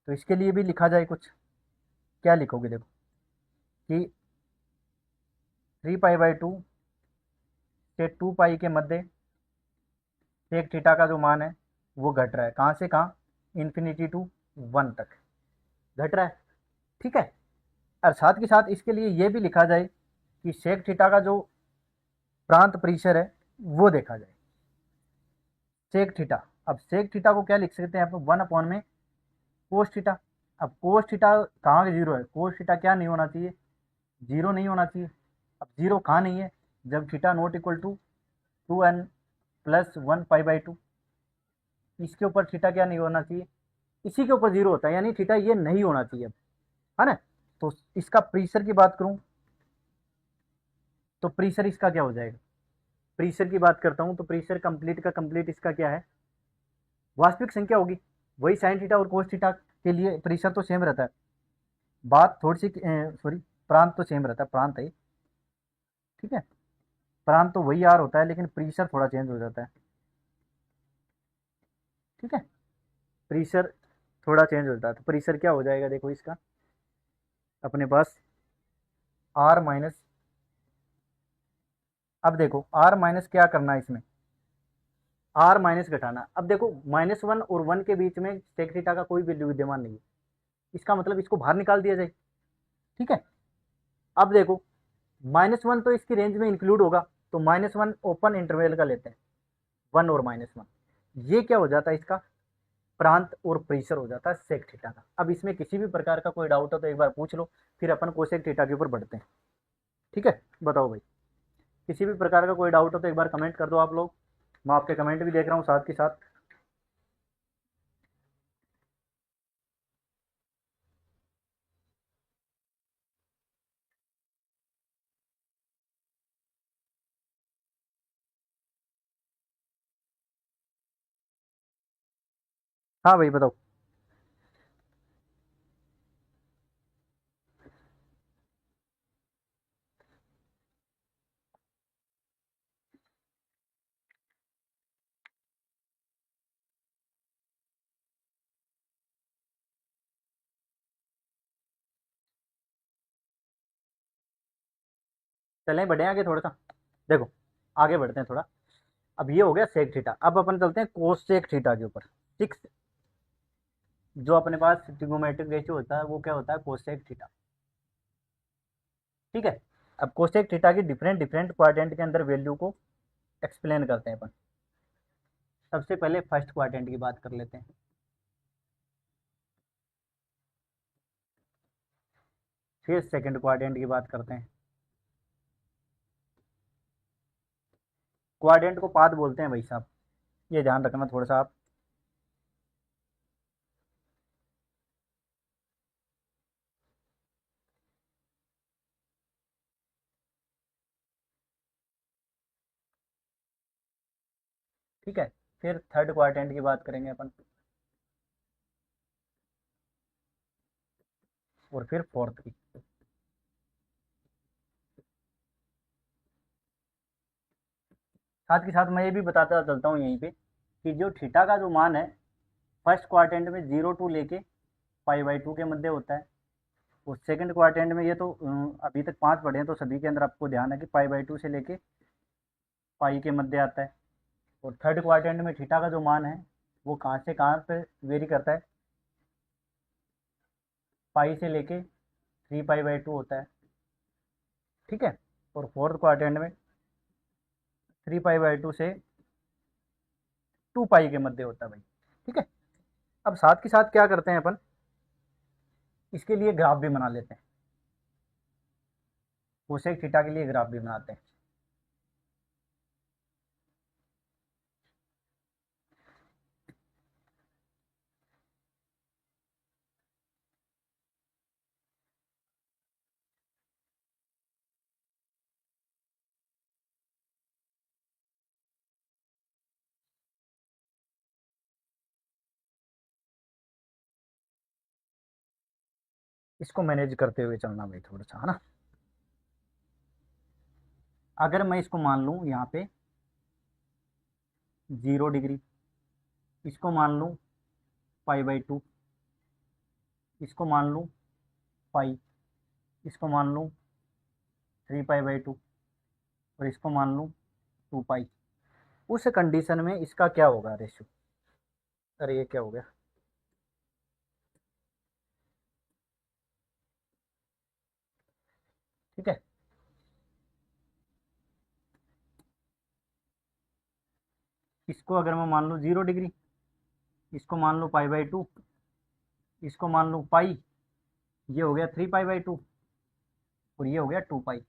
तो इसके लिए भी लिखा जाए कुछ, क्या लिखोगे, देखो कि 3π/2 से 2π के मध्य सेक थीटा का जो मान है वो घट रहा है, कहाँ से कहाँ, इन्फिनिटी टू 1 तक घट रहा है। ठीक है, और साथ के साथ इसके लिए ये भी लिखा जाए कि सेक थीटा का जो प्रांत परिसर है वो देखा जाए, सेक थीटा। अब सेक थीटा को क्या लिख सकते हैं आप, 1 में कोस थीटा। अब कोस थीटा कहाँ का जीरो है, कोस थीटा क्या नहीं होना चाहिए, जीरो नहीं होना चाहिए। अब जीरो कहाँ नहीं है, जब theta not equal to 2n+1π/2, इसके ऊपर थीटा क्या नहीं होना चाहिए, इसी के ऊपर जीरो होता है, यानी थीटा ये नहीं होना चाहिए अब, है ना। तो इसका प्रीसर की बात करूं तो प्रीसर इसका क्या हो जाएगा, प्रीसर की बात करता हूं तो प्रीसर कंप्लीट का कंप्लीट इसका क्या है, वास्तविक संख्या होगी। वही साइन थीटा और कोस थीटा के लिए प्रीसर तो सेम रहता है, बात थोड़ी सी सॉरी, प्रांत तो सेम रहता है, प्रांत है। ठीक है, प्रांत तो वही आर होता है, लेकिन प्रीसर थोड़ा चेंज हो जाता है। ठीक है, प्रीसर थोड़ा चेंज हो जाता है। तो प्रीसर क्या हो जाएगा, देखो इसका अपने पास आर माइनस, अब देखो आर माइनस क्या करना है इसमें, आर माइनस घटाना। अब देखो -1 और 1 के बीच में सेक थीटा का कोई वैल्यू विद्यमान नहीं है, इसका मतलब इसको बाहर निकाल दिया जाए। ठीक है, अब देखो -1 तो इसकी रेंज में इंक्लूड होगा, तो -1 ओपन इंटरवल का लेते हैं, 1 और -1, ये क्या हो जाता है, इसका प्रांत और प्रेशर हो जाता है सेक थीटा का। अब इसमें किसी भी प्रकार का कोई डाउट हो तो एक बार पूछ लो, फिर अपन कोसेक थीटा के ऊपर बढ़ते हैं। ठीक है, बताओ भाई, किसी भी प्रकार का कोई डाउट हो तो एक बार कमेंट कर दो आप लोग, मैं आपके कमेंट भी देख रहा हूँ साथ के साथ। हाँ भाई बताओ। चलें बढ़े आगे थोड़ा सा, देखो आगे बढ़ते हैं थोड़ा। अब ये हो गया सेक थीटा, अब अपन चलते हैं कोसेक थीटा के ऊपर। सिक्स, जो अपने पास ट्रिगोमेट्रिक रेशियो होता है वो क्या होता है, कोसेक थीटा। ठीक है, अब कोसेक थीटा की डिफरेंट डिफरेंट क्वाड्रेंट के अंदर वैल्यू को एक्सप्लेन करते हैं अपन। सबसे पहले फर्स्ट क्वाड्रेंट की बात कर लेते हैं, फिर सेकंड क्वाड्रेंट की बात करते हैं। क्वाड्रेंट को पाद बोलते हैं भाई साहब, ये ध्यान रखना थोड़ा सा आप। ठीक है, फिर थर्ड क्वाड्रेंट की बात करेंगे अपन, और फिर फोर्थ की। साथ के साथ मैं ये भी बताता चलता हूँ यहीं पे कि जो थीटा का जो मान है फर्स्ट क्वाड्रेंट में 0 टू लेके π/2 के मध्य होता है, और सेकंड क्वाड्रेंट में ये तो अभी तक 5 पढ़े हैं तो सभी के अंदर आपको ध्यान है कि π/2 से लेके पाई के मध्य आता है। और थर्ड क्वाड्रेंट में थीटा का जो मान है वो कहाँ से कहाँ पे वेरी करता है, पाई से लेके 3π/2 होता है। ठीक है, और फोर्थ क्वाड्रेंट में 3π/2 से 2π के मध्य होता है भाई। ठीक है, अब साथ के साथ क्या करते हैं अपन, इसके लिए ग्राफ भी बना लेते हैं, कोसेक थीटा के लिए ग्राफ भी बनाते हैं। इसको मैनेज करते हुए चलना भाई थोड़ा सा, है ना। अगर मैं इसको मान लूँ यहाँ पे 0 डिग्री, इसको मान लूँ π/2, इसको मान लूँ पाई, इसको मान लूँ 3π/2 और इसको मान लूँ 2π। उस कंडीशन में इसका क्या होगा रेशियो? अरे ये क्या हो गया, ठीक है। इसको अगर मैं मान लूँ 0 डिग्री, इसको मान लूँ π/2, इसको मान लूँ पाई, ये हो गया 3π/2 और ये हो गया 2π।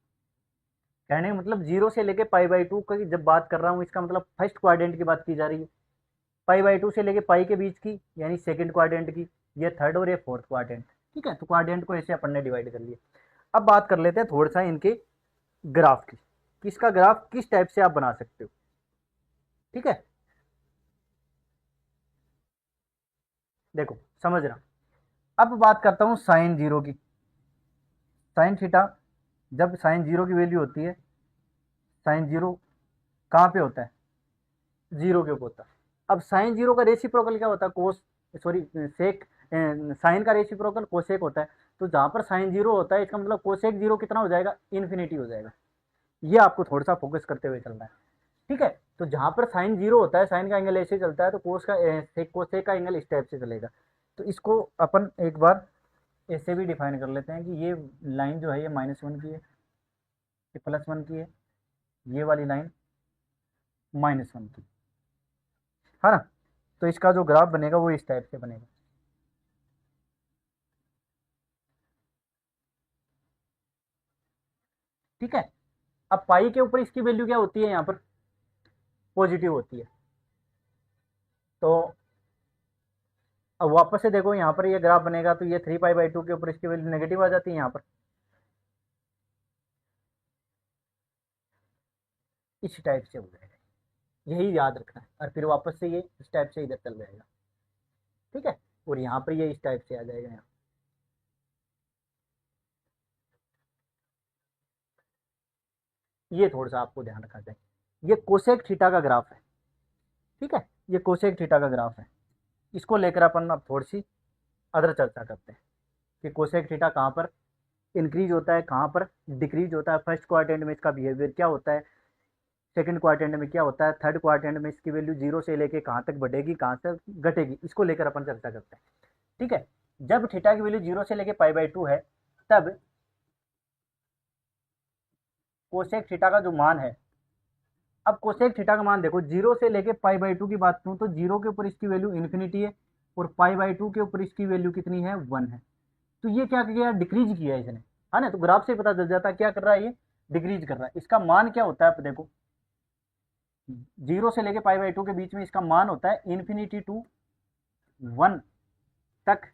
कहने का मतलब 0 से लेके π/2 की जब बात कर रहा हूँ, इसका मतलब फर्स्ट क्वाड्रेंट की बात की जा रही है। π/2 से लेके पाई के बीच की यानी सेकंड क्वाड्रेंट की, ये थर्ड और ये फोर्थ क्वाड्रेंट, ठीक है। तो क्वाड्रेंट को ऐसे अपन ने डिवाइड कर लिया। अब बात कर लेते हैं थोड़ा सा इनके ग्राफ की, किसका ग्राफ किस टाइप से आप बना सकते हो, ठीक है। देखो समझना, अब बात करता हूँ साइन 0 की। साइन थीटा, जब साइन 0 की वैल्यू होती है, साइन 0 कहाँ पे होता है? 0 के ऊपर होता है। अब साइन 0 का रेसिप्रोकल क्या होता है? कोस, सॉरी सेक, साइन का रेसिप्रोकल कोसेक होता है। तो जहाँ पर साइन 0 होता है, इसका मतलब कोसेक 0 कितना हो जाएगा? इन्फिनिटी हो जाएगा। ये आपको थोड़ा सा फोकस करते हुए चलना है, ठीक है। तो जहां पर साइन 0 होता है, साइन का एंगल ऐसे चलता है, तो कोस का कोसेक का एंगल इस टाइप से चलेगा। तो इसको अपन एक बार ऐसे भी डिफाइन कर लेते हैं कि ये लाइन जो है ये -1 की है, ये +1 की है, ये वाली लाइन -1 की है ना। तो इसका जो ग्राफ बनेगा वो इस टाइप से बनेगा, ठीक है। अब पाई के ऊपर इसकी वैल्यू क्या होती है? यहाँ पर पॉजिटिव होती है। तो अब वापस से देखो, यहाँ पर ये ग्राफ बनेगा तो ये 3π/2 के ऊपर इसकी वैल्यू नेगेटिव आ जाती है यहाँ पर, इस टाइप से हो जाएगा। यही याद रखना है, और फिर वापस से ये इस टाइप से इधर चल जाएगा, ठीक है। और यहाँ पर ये इस टाइप से आ जाएगा यहाँ, ये थोड़ा सा आपको ध्यान रखना चाहिए। ये कोसेक थीटा का ग्राफ है, ठीक है। ये कोसेक थीटा का ग्राफ है। इसको लेकर अपन अब थोड़ी सी अदर चर्चा करते हैं कि कोसेक थीटा कहाँ पर इंक्रीज होता है, कहाँ पर डिक्रीज होता है, फर्स्ट क्वाड्रेंट में इसका बिहेवियर क्या होता है, सेकंड क्वाड्रेंट में क्या होता है, थर्ड क्वाड्रेंट में इसकी वैल्यू 0 से लेके कहाँ तक बढ़ेगी, कहाँ से घटेगी, इसको लेकर अपन चर्चा करते हैं, ठीक है। जब थीटा की वैल्यू 0 से लेके π/2 है, तब कोसेक थीटा का जो मान है, अब कोसेक थीटा का मान देखो, 0 से लेके π/2 की बात करूं तो 0 के ऊपर इसकी वैल्यू इन्फिनिटी है और π/2 के ऊपर इसकी वैल्यू कितनी है? 1 है। तो ये क्या किया? डिक्रीज किया है इसने, है ना। तो ग्राफ से पता चल जाता है क्या कर रहा है, ये डिक्रीज कर रहा है। इसका मान क्या होता है? आप देखो, 0 से लेके π/2 के बीच में इसका मान होता है इन्फिनिटी टू 1 तक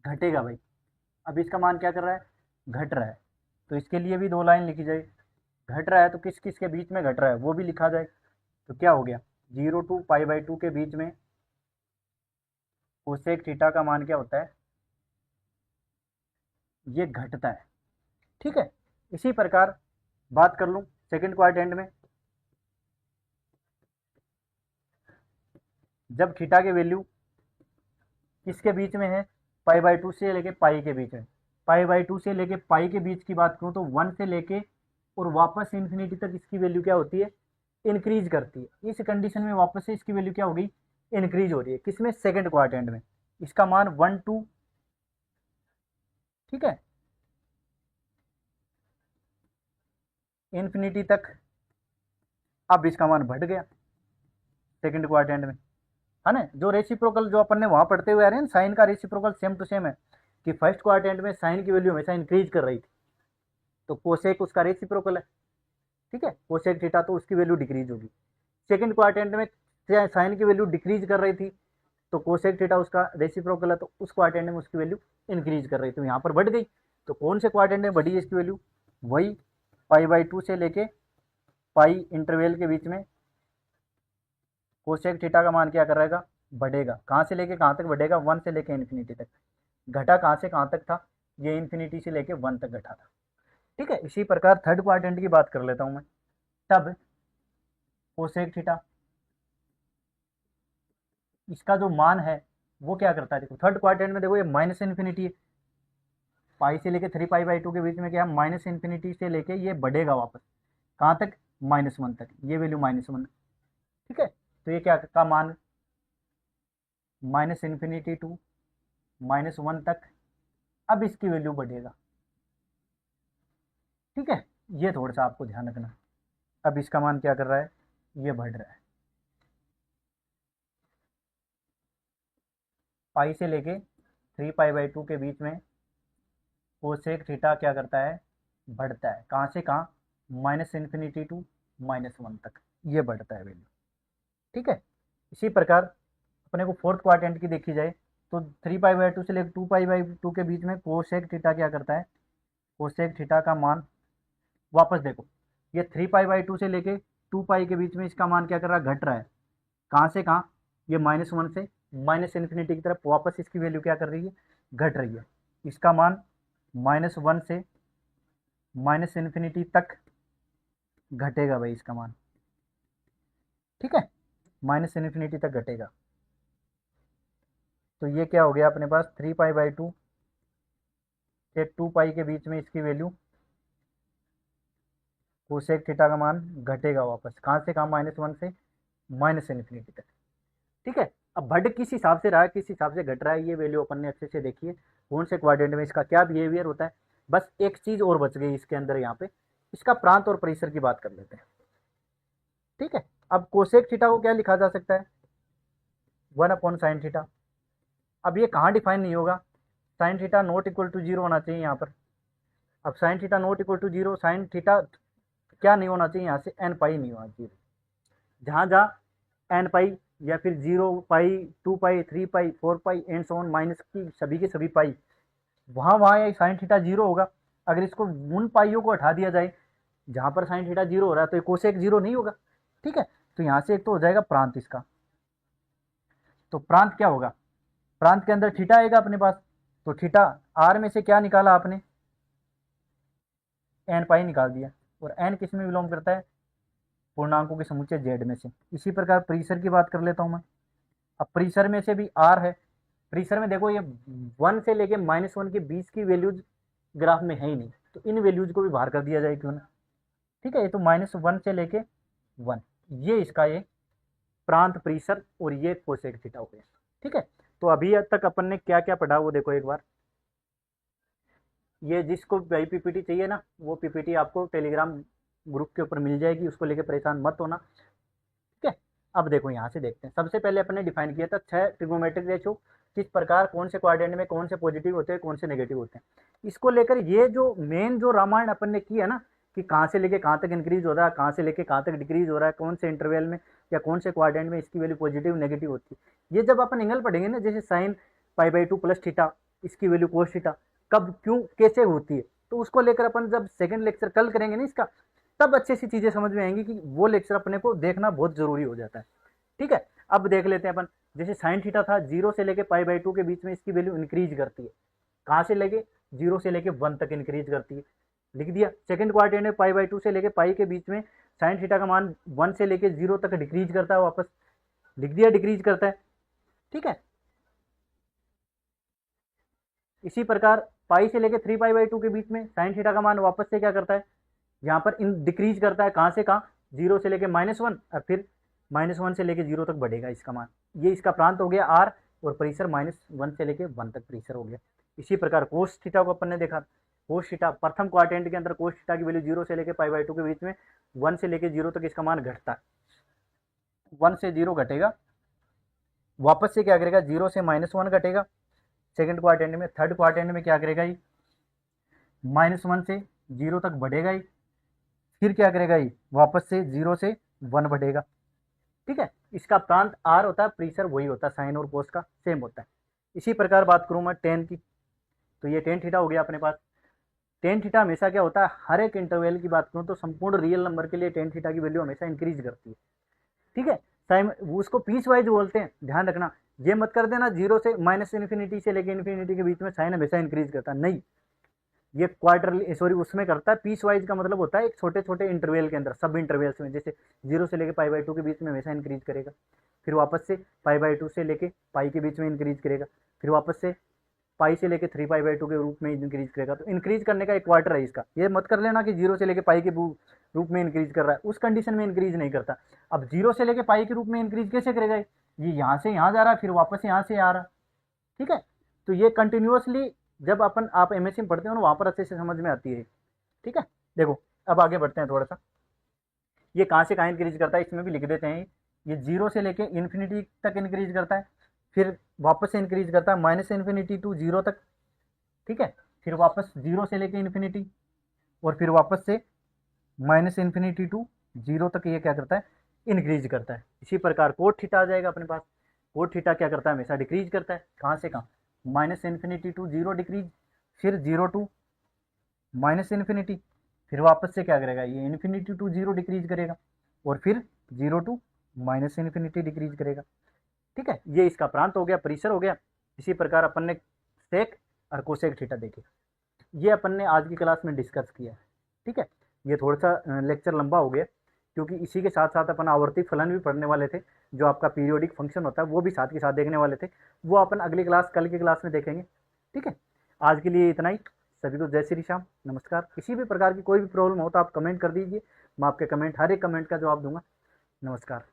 घटेगा भाई। अब इसका मान क्या कर रहा है? घट रहा है। तो इसके लिए भी दो लाइन लिखी जाए, घट रहा है तो किस किस के बीच में घट रहा है वो भी लिखा जाए। तो क्या हो गया? 0 टू π/2 के बीच में कोसेक थीटा का मान क्या होता है? ये घटता है, ठीक है। इसी प्रकार बात कर लूं सेकंड क्वाड्रेंट में, जब थीटा की वैल्यू किसके बीच में है? π/2 से लेके पाई के बीच में। π/2 से लेके पाई के बीच की बात करूं तो 1 से लेके और वापस इन्फिनिटी तक इसकी वैल्यू क्या होती है? इंक्रीज करती है। इस कंडीशन में वापस से इसकी वैल्यू क्या होगी? इंक्रीज हो रही है। किसमें? सेकंड क्वाड्रेंट में। इसका मान 1 2, ठीक है, इन्फिनिटी तक। अब इसका मान बढ़ गया सेकंड क्वाड्रेंट में, है ना। जो रेसिप्रोकल जो अपन ने वहां पढ़ते हुए आ रहे हैं, साइन का रेसिप्रोकल सेम टू सेम है कि फर्स्ट क्वाड्रेंट में साइन की वैल्यू हमेशा इंक्रीज कर रही थी, तो कोसेक उसका रेसिप्रोकल है, ठीक है। कोसेक थीटा तो उसकी वैल्यू डिक्रीज होगी। सेकंड क्वाड्रेंट में साइन की वैल्यू डिक्रीज कर रही थी, तो कोसेक थीटा उसका रेसिप्रोकल है, तो उस क्वाड्रेंट में उसकी वैल्यू इंक्रीज कर रही थी, तो यहाँ पर बढ़ गई। तो कौन से क्वाड्रेंट में बढ़ी है इसकी वैल्यू? वही π/2 से लेके पाई इंटरवल के बीच में कोसेक थीटा का मान क्या कर रहेगा? बढ़ेगा। कहाँ से लेके कहाँ तक बढ़ेगा? 1 से लेके इन्फिनिटी तक। घटा कहाँ से कहाँ तक था? ये इन्फिनिटी से लेके 1 तक घटा था। ठीक है, इसी प्रकार थर्ड क्वाड्रेंट की बात कर लेता हूं मैं। तब कोसेक थीटा, इसका जो मान है वो क्या करता है, देखो थर्ड क्वाड्रेंट में देखो ये माइनस इन्फिनिटी है, पाई से लेके 3 पाई/2 के बीच में क्या, माइनस इन्फिनिटी से लेके ये बढ़ेगा वापस कहाँ तक, -1 तक, ये वैल्यू -1। ठीक है, तो ये क्या का मान, माइनस इन्फिनिटी टू -1 तक, अब इसकी वैल्यू बढ़ेगा। ठीक है, ये थोड़ा सा आपको ध्यान रखना, अब इसका मान क्या कर रहा है, ये बढ़ रहा है, पाई से लेके 3 पाई/2 के बीच में कोसेक थीटा क्या करता है, बढ़ता है, कहाँ से कहाँ, माइनस इन्फिनिटी टू -1 तक, ये बढ़ता है वैल्यू। ठीक है, इसी प्रकार अपने को फोर्थ क्वाड्रेंट की देखी जाए तो 3 पाई/2 से लेकर 2 पाई/2 के बीच में कोसेक थीटा क्या करता है, कोसेक थीटा का मान वापस देखो, ये 3 पाई/2 से लेके 2 पाई के बीच में इसका मान क्या कर रहा है, घट रहा है, कहाँ से कहाँ, ये -1 से माइनस इन्फिनिटी की तरफ वापस इसकी वैल्यू क्या कर रही है, घट रही है, इसका मान -1 से माइनस इन्फिनिटी तक घटेगा भाई इसका मान। ठीक है, माइनस इन्फिनिटी तक घटेगा, तो ये क्या हो गया अपने पास, 3 पाई/2 से 2 पाई के बीच में इसकी वैल्यू, कोसेक थीटा का मान घटेगा वापस, कहाँ से कहाँ, -1 से माइनस इन्फिनिटी तक। ठीक है, अब बढ़ किस हिसाब से रहा है, किस हिसाब से घट रहा है, ये वैल्यू अपन ने अच्छे से देखी है, कौन से क्वाड्रेंट में इसका क्या बिहेवियर होता है। बस एक चीज और बच गई इसके अंदर, यहाँ पे इसका प्रांत और परिसर की बात कर लेते हैं। ठीक है, अब कोसेक थीटा को क्या लिखा जा सकता है, 1/sin थीटा। अब ये कहाँ डिफाइन नहीं होगा, sine theta not equal to 0 होना चाहिए यहाँ पर। अब sine theta not equal to 0, sine theta क्या नहीं होना चाहिए, यहाँ से n पाई नहीं होना चाहिए, जहाँ जहाँ n पाई या फिर 0 पाई, 2 pi, 3 pi, 4 pi and so on minus की सभी के सभी पाई, वहाँ वहाँ ये साइन थीटा 0 होगा। अगर इसको उन पाइयों को हटा दिया जाए जहाँ पर साइन थीटा 0 हो रहा है, तो ये कोसेक 0 नहीं होगा। ठीक है, तो यहाँ से एक तो हो जाएगा प्रांत इसका, तो प्रांत क्या होगा, प्रांत के अंदर थीटा आएगा अपने पास, तो थीटा आर में से क्या निकाला आपने, n पाई निकाल दिया, और n किस में बिलोंग करता है, पूर्णांकों के समुच्चय z में से। इसी प्रकार परिसर की बात कर लेता हूं मैं। अब परिसर में से भी r है, परिसर में देखो ये 1 से लेके -1 के बीच की वैल्यूज ग्राफ में है ही नहीं, तो इन वैल्यूज को भी बाहर कर दिया जाए क्यों ना। ठीक है, ये तो -1 से लेके 1, ये इसका ये प्रांत परिसर और ये कोसेक थीटा हो गया। ठीक है, तो अभी तक अपन ने क्या क्या पढ़ा वो देखो एक बार। ये जिसको भाई पीपीटी चाहिए ना, वो पीपीटी आपको टेलीग्राम ग्रुप के ऊपर मिल जाएगी, उसको लेके परेशान मत होना। ठीक है, अब देखो यहाँ से देखते हैं। सबसे पहले अपन ने डिफाइन किया था 6 ट्रिग्नोमेट्रिक रेशियो, किस प्रकार कौन से क्वाड्रेंट में कौन से पॉजिटिव होते हैं, कौन से नेगेटिव होते हैं। इसको लेकर ये जो मेन जो रामायण अपन ने की है ना, कि कहाँ से लेके कहाँ तक इंक्रीज हो रहा है, कहाँ से लेके कहाँ तक डिक्रीज हो रहा है, कौन से इंटरवल में या कौन से क्वाड्रेंट में इसकी वैल्यू पॉजिटिव नेगेटिव होती है, ये जब अपन एंगल पढ़ेंगे ना, जैसे साइन पाई/2 प्लस थीटा, इसकी वैल्यू कोस थीटा कब क्यों कैसे होती है, तो उसको लेकर अपन जब सेकंड लेक्चर कल करेंगे ना इसका, तब अच्छे सी चीजें समझ में आएंगी, कि वो लेक्चर अपने को देखना बहुत जरूरी हो जाता है। ठीक है, अब देख लेते हैं अपन, जैसे साइन थीटा था 0 से लेके पाई/2 के बीच में इसकी वैल्यू इंक्रीज करती है, कहाँ से लेके 0 से लेके 1 तक इंक्रीज करती है, लिख दिया। सेकंड क्वाड्रेंट में पाई/2 से लेके पाई के बीच में साइन थीटा का मान 1 से लेके 0 तक डिक्रीज करता है, वापस लिख दिया डिक्रीज करता है। ठीक है, इसी प्रकार पाई से लेके 3 पाई/2 के बीच में साइन थीटा का मान वापस से क्या करता है, यहाँ पर इन डिक्रीज करता है, कहाँ से कहाँ, 0 से लेके -1 और फिर -1 से लेके 0 तक बढ़ेगा इसका मान। ये इसका प्रांत हो गया आर, और परिसर -1 से लेके 1 तक परिसर हो गया। इसी प्रकार कोस थीटा को अपन ने देखा, कोस थीटा प्रथम क्वाड्रेंट के अंदर कोस थीटा की वैल्यू 0 से लेके पाई/2 के बीच में 1 से लेके 0 तक इसका मान घटता है, 1 से 0 घटेगा, वापस से क्या करेगा, 0 से -1 घटेगा सेकंड क्वाड्रेंट में। थर्ड क्वाड्रेंट में क्या करेगा, ये -1 से 0 तक बढ़ेगा ही, फिर क्या करेगा, ये वापस से 0 से 1 बढ़ेगा। ठीक है, इसका प्रांत आर होता है, परिसर वही होता है, साइन और कोस का सेम होता है। इसी प्रकार बात करूं मैं टेन की, तो ये टेन थीटा हो गया अपने पास। टेन थीटा हमेशा क्या होता है, हर एक इंटरवल की बात करूं तो संपूर्ण रियल नंबर के लिए टेन थीटा की वैल्यू हमेशा इंक्रीज करती है। ठीक है, साइन उसको पीस वाइज बोलते हैं, ध्यान रखना, ये मत कर देना 0 से माइनस इन्फिनिटी से लेके इन्फिनिटी के बीच में साइन हमेशा इंक्रीज करता है, नहीं, ये क्वार्टरली सॉरी उसमें करता है, पीस वाइज का मतलब होता है एक छोटे छोटे इंटरवल के अंदर, सब इंटरवल्स में, जैसे 0 से लेके π/2 के बीच में हमेशा इंक्रीज करेगा, फिर वापस से π/2 से लेके पाई के बीच में इंक्रीज करेगा, फिर वापस से पाई से लेके 3π/2 के रूप में इंक्रीज करेगा। तो इंक्रीज करने का एक क्वार्टर है इसका, ये मत कर लेना कि 0 से लेके पाई के रूप में इंक्रीज कर रहा है, उस कंडीशन में इंक्रीज नहीं करता। अब 0 से लेके पाई के रूप में इंक्रीज कैसे करेगा, ये यहाँ से यहाँ जा रहा है, फिर वापस यहाँ से आ रहा, ठीक है। तो ये कंटिन्यूअसली जब आप एमएससी में पढ़ते हो ना, वहाँ पर अच्छे से समझ में आती है, ठीक है। देखो अब आगे बढ़ते हैं थोड़ा सा, ये कहाँ से कहाँ इंक्रीज करता है इसमें भी लिख देते हैं। ये 0 से लेके इन्फिनिटी तक इंक्रीज करता है, फिर वापस से इंक्रीज करता है -∞ टू 0 तक, ठीक है, फिर वापस 0 से लेके इन्फिनिटी, और फिर वापस से -∞ टू 0 तक ये क्या करता है, इंक्रीज करता है। इसी प्रकार कोट थीटा आ जाएगा अपने पास। कोट थीटा क्या करता है, हमेशा डिक्रीज करता है, कहाँ से कहाँ, -∞ टू 0 डिक्रीज, फिर 0 टू -∞, फिर वापस से क्या करेगा, ये इन्फिनिटी टू 0 डिक्रीज करेगा, और फिर 0 टू -∞ डिक्रीज करेगा, ठीक है। ये इसका प्रांत हो गया, परिसर हो गया। इसी प्रकार अपन ने सेक और कोसेक थीटा देखे, ये अपन ने आज की क्लास में डिस्कस किया, ठीक है। ये थोड़ा सा लेक्चर लंबा हो गया, क्योंकि इसी के साथ साथ अपन आवर्ती फलन भी पढ़ने वाले थे, जो आपका पीरियोडिक फंक्शन होता है वो भी साथ के साथ देखने वाले थे, वो अपन अगली क्लास, कल की क्लास में देखेंगे, ठीक है। आज के लिए इतना ही। सभी को जय श्री श्याम, नमस्कार। किसी भी प्रकार की कोई भी प्रॉब्लम हो तो आप कमेंट कर दीजिए, मैं आपके कमेंट, हर एक कमेंट का जवाब दूंगा। नमस्कार।